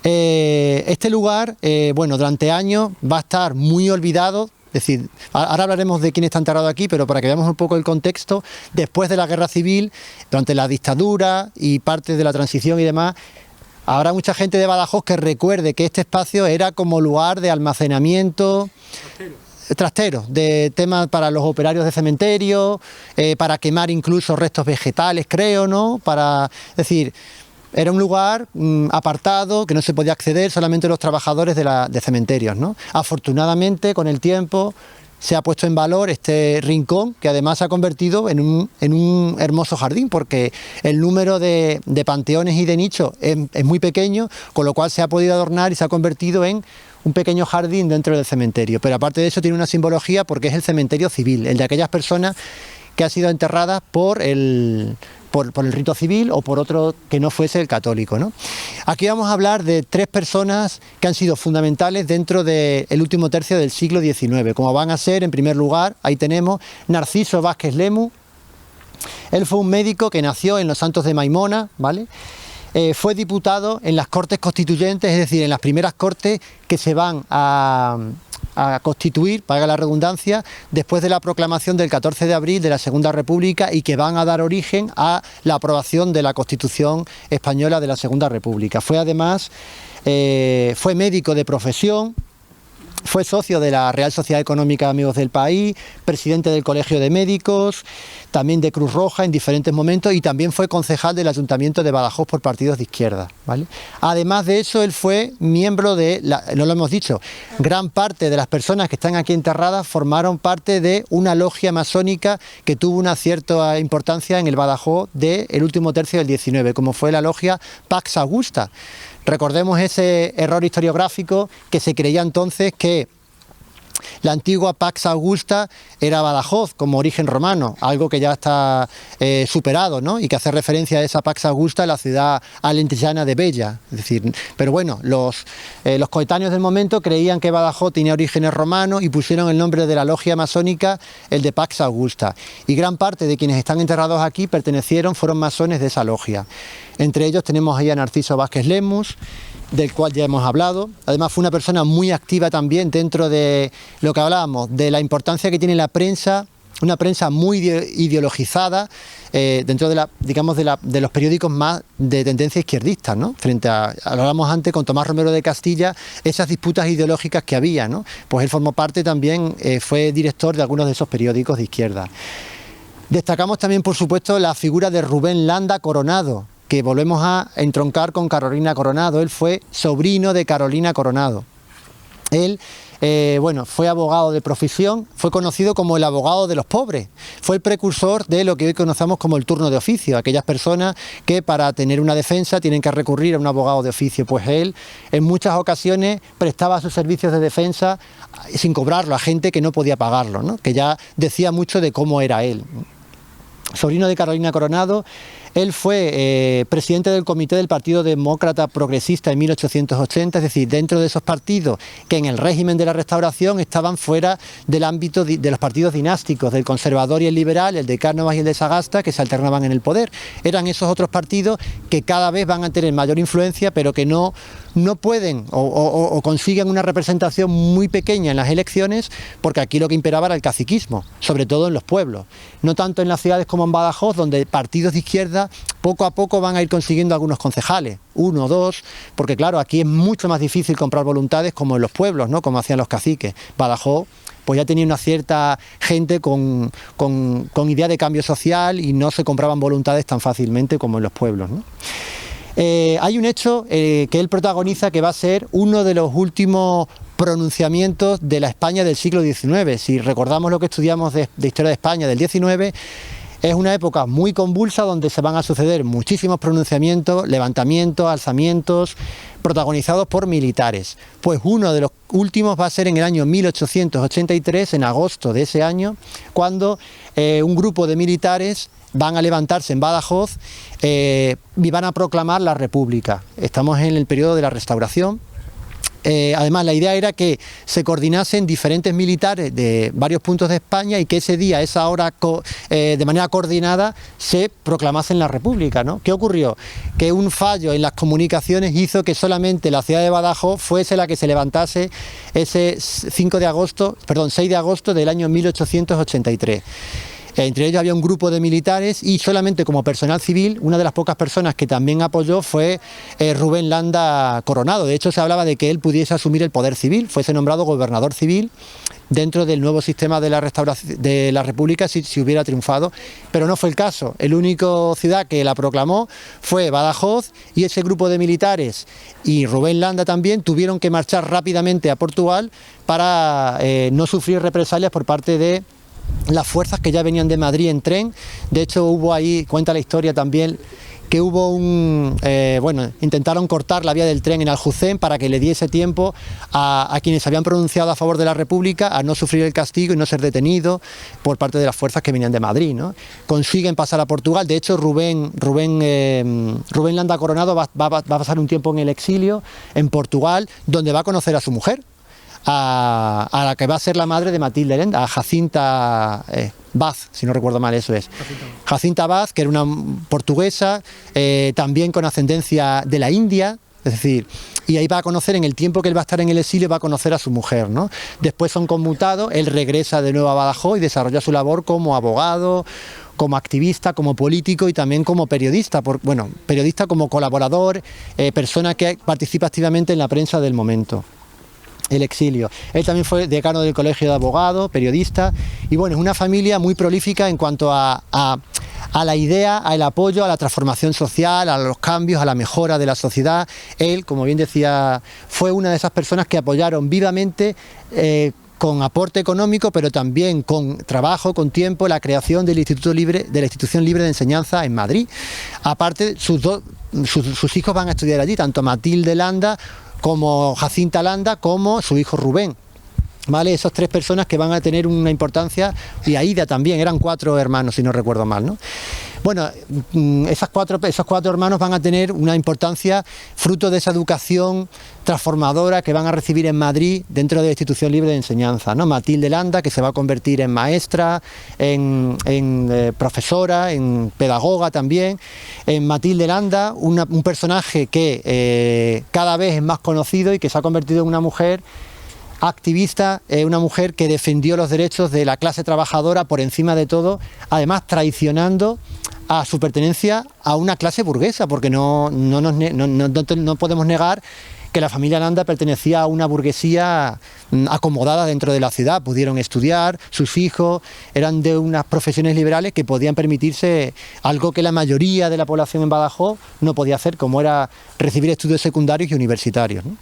Este lugar, bueno, durante años va a estar muy olvidado. Es decir, ahora hablaremos de quién está enterrado aquí, pero para que veamos un poco el contexto, después de la Guerra Civil, durante la dictadura y parte de la transición y demás, habrá mucha gente de Badajoz que recuerde que este espacio era como lugar de almacenamiento trastero, de temas para los operarios de cementerio, para quemar incluso restos vegetales, creo, ¿no? Es decir, era un lugar apartado, que no se podía acceder, solamente los trabajadores de cementerios, ¿no? Afortunadamente, con el tiempo, se ha puesto en valor este rincón, que además se ha convertido en un hermoso jardín, porque el número de panteones y de nichos es muy pequeño, con lo cual se ha podido adornar y se ha convertido en un pequeño jardín dentro del cementerio. Pero aparte de eso tiene una simbología, porque es el cementerio civil, el de aquellas personas que han sido enterradas por el rito civil o por otro que no fuese el católico, ¿no? Aquí vamos a hablar de 3 personas que han sido fundamentales dentro del último tercio del siglo XIX, como van a ser, en primer lugar, ahí tenemos Narciso Vázquez Lemus. Él fue un médico que nació en los Santos de Maimona, ¿vale? Fue diputado en las Cortes Constituyentes, es decir, en las primeras Cortes que se van a constituir, valga la redundancia, después de la proclamación del 14 de abril de la Segunda República y que van a dar origen a la aprobación de la Constitución Española de la Segunda República. Fue además, fue médico de profesión, fue socio de la Real Sociedad Económica de Amigos del País, presidente del Colegio de Médicos, también de Cruz Roja en diferentes momentos y también fue concejal del Ayuntamiento de Badajoz por partidos de izquierda, ¿vale? Además de eso, él fue miembro no lo hemos dicho, gran parte de las personas que están aquí enterradas formaron parte de una logia masónica que tuvo una cierta importancia en el Badajoz del último tercio del XIX, como fue la logia Pax Augusta. Recordemos ese error historiográfico que se creía entonces que la antigua Pax Augusta era Badajoz como origen romano, algo que ya está superado, ¿no? Y que hace referencia a esa Pax Augusta, la ciudad alentejana de Bella. Es decir, pero bueno, los coetáneos del momento creían que Badajoz tenía orígenes romanos y pusieron el nombre de la logia masónica, el de Pax Augusta. Y gran parte de quienes están enterrados aquí fueron masones de esa logia. Entre ellos tenemos ahí a Narciso Vázquez Lemus, del cual ya hemos hablado. Además fue una persona muy activa también dentro de lo que hablábamos, de la importancia que tiene la prensa, una prensa muy ideologizada dentro de los periódicos más de tendencia izquierdista, ¿no? Frente a, hablábamos antes con Tomás Romero de Castilla, esas disputas ideológicas que había, ¿no? Pues él formó parte también, fue director de algunos de esos periódicos de izquierda. Destacamos también, por supuesto, la figura de Rubén Landa Coronado, que volvemos a entroncar con Carolina Coronado. Él fue sobrino de Carolina Coronado. Él, fue abogado de profesión, fue conocido como el abogado de los pobres. Fue el precursor de lo que hoy conocemos como el turno de oficio, aquellas personas que para tener una defensa tienen que recurrir a un abogado de oficio. Pues él, en muchas ocasiones, prestaba sus servicios de defensa sin cobrarlo a gente que no podía pagarlo, ¿no? Que ya decía mucho de cómo era él. Sobrino de Carolina Coronado, él fue presidente del Comité del Partido Demócrata Progresista en 1880, es decir, dentro de esos partidos que en el régimen de la Restauración estaban fuera del ámbito de los partidos dinásticos, del Conservador y el Liberal, el de Cánovas y el de Sagasta, que se alternaban en el poder. Eran esos otros partidos que cada vez van a tener mayor influencia, pero que no pueden o consiguen una representación muy pequeña en las elecciones, porque aquí lo que imperaba era el caciquismo, sobre todo en los pueblos. No tanto en las ciudades como en Badajoz, donde partidos de izquierda poco a poco van a ir consiguiendo algunos concejales, 1 o 2, porque claro, aquí es mucho más difícil comprar voluntades como en los pueblos, ¿no? Como hacían los caciques. Badajoz pues ya tenía una cierta gente con idea de cambio social y no se compraban voluntades tan fácilmente como en los pueblos, ¿no? Hay un hecho que él protagoniza que va a ser uno de los últimos pronunciamientos de la España del siglo XIX. Si recordamos lo que estudiamos de Historia de España del XIX, Es una época muy convulsa donde se van a suceder muchísimos pronunciamientos, levantamientos, alzamientos, protagonizados por militares. Pues uno de los últimos va a ser en el año 1883, en agosto de ese año, cuando un grupo de militares van a levantarse en Badajoz y van a proclamar la República. Estamos en el periodo de la Restauración. Además, la idea era que se coordinasen diferentes militares de varios puntos de España y que ese día, a esa hora, de manera coordinada, se proclamasen la República, ¿no? ¿Qué ocurrió? Que un fallo en las comunicaciones hizo que solamente la ciudad de Badajoz fuese la que se levantase ese 6 de agosto del año 1883. Entre ellos había un grupo de militares y solamente como personal civil, una de las pocas personas que también apoyó fue Rubén Landa Coronado. De hecho, se hablaba de que él pudiese asumir el poder civil, fuese nombrado gobernador civil dentro del nuevo sistema de la restauración de la República si hubiera triunfado, pero no fue el caso. El único ciudad que la proclamó fue Badajoz y ese grupo de militares y Rubén Landa también tuvieron que marchar rápidamente a Portugal para no sufrir represalias por parte de las fuerzas que ya venían de Madrid en tren. De hecho, hubo ahí, cuenta la historia también, que hubo intentaron cortar la vía del tren en Aljucén para que le diese tiempo a quienes habían pronunciado a favor de la República a no sufrir el castigo y no ser detenidos por parte de las fuerzas que venían de Madrid, ¿no? Consiguen pasar a Portugal. De hecho, Rubén Landa Coronado va a pasar un tiempo en el exilio en Portugal, donde va a conocer a su mujer, a la que va a ser la madre de Matilde Lenda, a Jacinta Vaz, si no recuerdo mal, eso es. Jacinta Vaz, que era una portuguesa, también con ascendencia de la India, es decir, y ahí va a conocer, en el tiempo que él va a estar en el exilio, va a conocer a su mujer, ¿no? Después son conmutados, él regresa de nuevo a Badajoz y desarrolla su labor como abogado, como activista, como político y también como periodista, periodista como colaborador, persona que participa activamente en la prensa del momento. El exilio. Él también fue decano del Colegio de Abogados, periodista, y bueno, es una familia muy prolífica en cuanto a la idea, al apoyo, a la transformación social, a los cambios, a la mejora de la sociedad. Él, como bien decía, fue una de esas personas que apoyaron vivamente, con aporte económico, pero también con trabajo, con tiempo, la creación del Instituto Libre, de la Institución Libre de Enseñanza en Madrid. Aparte, sus hijos van a estudiar allí, tanto Matilde Landa como Jacinta Landa, como su hijo Rubén. ¿Vale? Esas tres personas que van a tener una importancia, y Aida también, eran 4 hermanos, si no recuerdo mal, ¿no? Bueno, esos cuatro hermanos van a tener una importancia fruto de esa educación transformadora que van a recibir en Madrid dentro de la Institución Libre de Enseñanza, ¿no? Matilde Landa, que se va a convertir en maestra, en profesora, en pedagoga también. En Matilde Landa, un personaje que cada vez es más conocido y que se ha convertido en una mujer activista, una mujer que defendió los derechos de la clase trabajadora por encima de todo, además traicionando a su pertenencia a una clase burguesa, porque no podemos negar que la familia Landa pertenecía a una burguesía acomodada dentro de la ciudad. Pudieron estudiar, sus hijos eran de unas profesiones liberales que podían permitirse algo que la mayoría de la población en Badajoz no podía hacer, como era recibir estudios secundarios y universitarios, ¿no?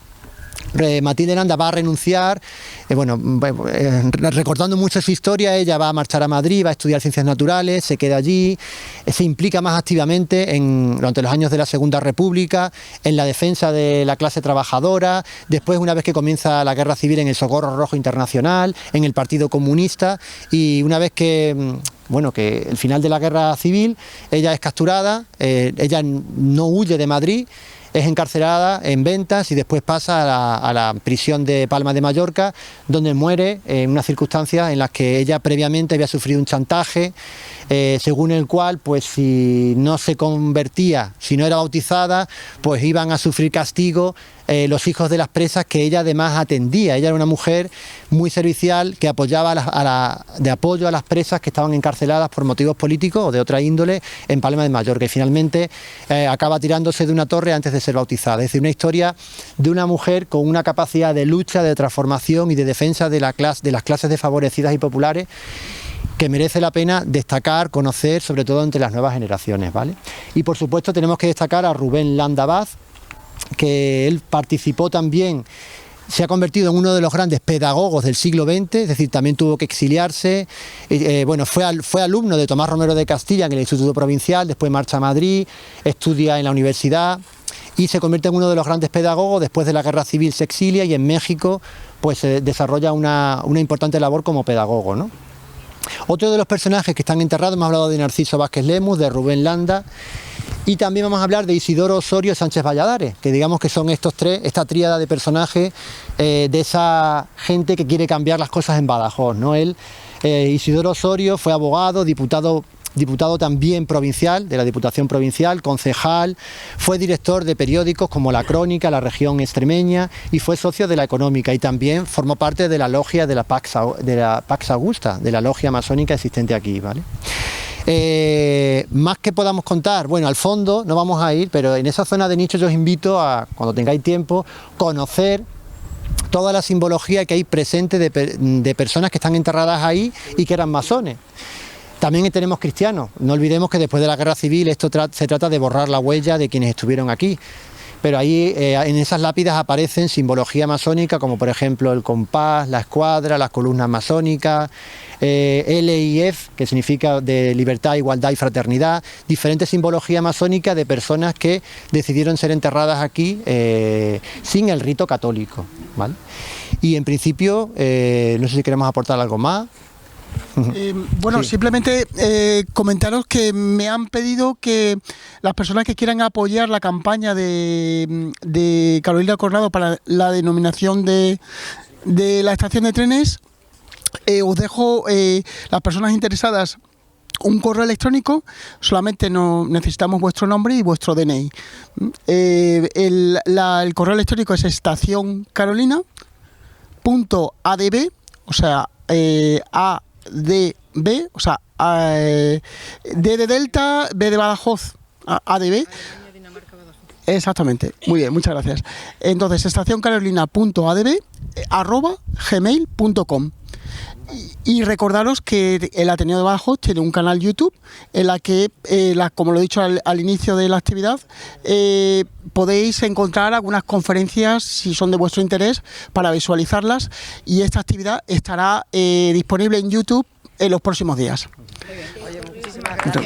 Matilde Landa va a renunciar, recordando mucho su historia, ella va a marchar a Madrid, va a estudiar ciencias naturales, se queda allí, se implica más activamente durante los años de la Segunda República en la defensa de la clase trabajadora. Después, una vez que comienza la Guerra Civil, en el Socorro Rojo Internacional, en el Partido Comunista, y una vez que el final de la Guerra Civil, ella es capturada, ella no huye de Madrid, es encarcelada en Ventas y después pasa a la prisión de Palma de Mallorca, donde muere en unas circunstancias en las que ella previamente había sufrido un chantaje, según el cual, pues si no se convertía, si no era bautizada, pues iban a sufrir castigo los hijos de las presas que ella además atendía. Ella era una mujer muy servicial que apoyaba de apoyo a las presas que estaban encarceladas por motivos políticos o de otra índole en Palma de Mallorca, y finalmente acaba tirándose de una torre antes de ser bautizada. Es decir, una historia de una mujer con una capacidad de lucha, de transformación y de defensa de las clases desfavorecidas y populares, que merece la pena destacar, conocer, sobre todo entre las nuevas generaciones, ¿vale? Y por supuesto tenemos que destacar a Rubén Landa Vaz, que él participó también se ha convertido en uno de los grandes pedagogos del siglo XX, es decir, también tuvo que exiliarse. Bueno, fue alumno de Tomás Romero de Castilla en el Instituto Provincial, después marcha a Madrid, estudia en la universidad y se convierte en uno de los grandes pedagogos. Después de la Guerra Civil se exilia y en México pues desarrolla una importante labor como pedagogo, ¿no? Otro de los personajes que están enterrados, hemos hablado de Narciso Vázquez Lemus, de Rubén Landa, y también vamos a hablar de Isidoro Osorio Sánchez Valladares, que digamos que son estos tres, esta tríada de personajes de esa gente que quiere cambiar las cosas en Badajoz, ¿no? Isidoro Osorio fue abogado, diputado también provincial, de la Diputación Provincial, concejal, fue director de periódicos como La Crónica, La Región Extremeña, y fue socio de La Económica, y también formó parte de la logia de la Pax Augusta, de la logia masónica existente aquí, ¿vale? Más que podamos contar, bueno, al fondo no vamos a ir, pero en esa zona de nicho yo os invito a, cuando tengáis tiempo, conocer toda la simbología que hay presente de personas que están enterradas ahí y que eran masones. También tenemos cristianos. No olvidemos que después de la Guerra Civil esto se trata de borrar la huella de quienes estuvieron aquí. Pero ahí en esas lápidas aparecen simbología masónica, como por ejemplo el compás, la escuadra, las columnas masónicas, LIF, que significa de libertad, igualdad y fraternidad, diferentes simbologías masónicas de personas que decidieron ser enterradas aquí sin el rito católico, ¿vale? Y en principio, no sé si queremos aportar algo más. Bueno, Sí. simplemente comentaros que me han pedido que las personas que quieran apoyar la campaña de Carolina Corrado para la denominación de la estación de trenes, os dejo las personas interesadas un correo electrónico. Solamente necesitamos vuestro nombre y vuestro DNI. El correo electrónico es estacioncarolina.adb, o sea, ADB, o sea, D de Delta, B de Badajoz, ADB. Exactamente, muy bien, muchas gracias. Entonces, estacioncarolina.adb@gmail.com. Y recordaros que el Ateneo de Badajoz tiene un canal YouTube en la que, como lo he dicho al inicio de la actividad, podéis encontrar algunas conferencias si son de vuestro interés para visualizarlas, y esta actividad estará disponible en YouTube en los próximos días. Oye, muchísimas gracias.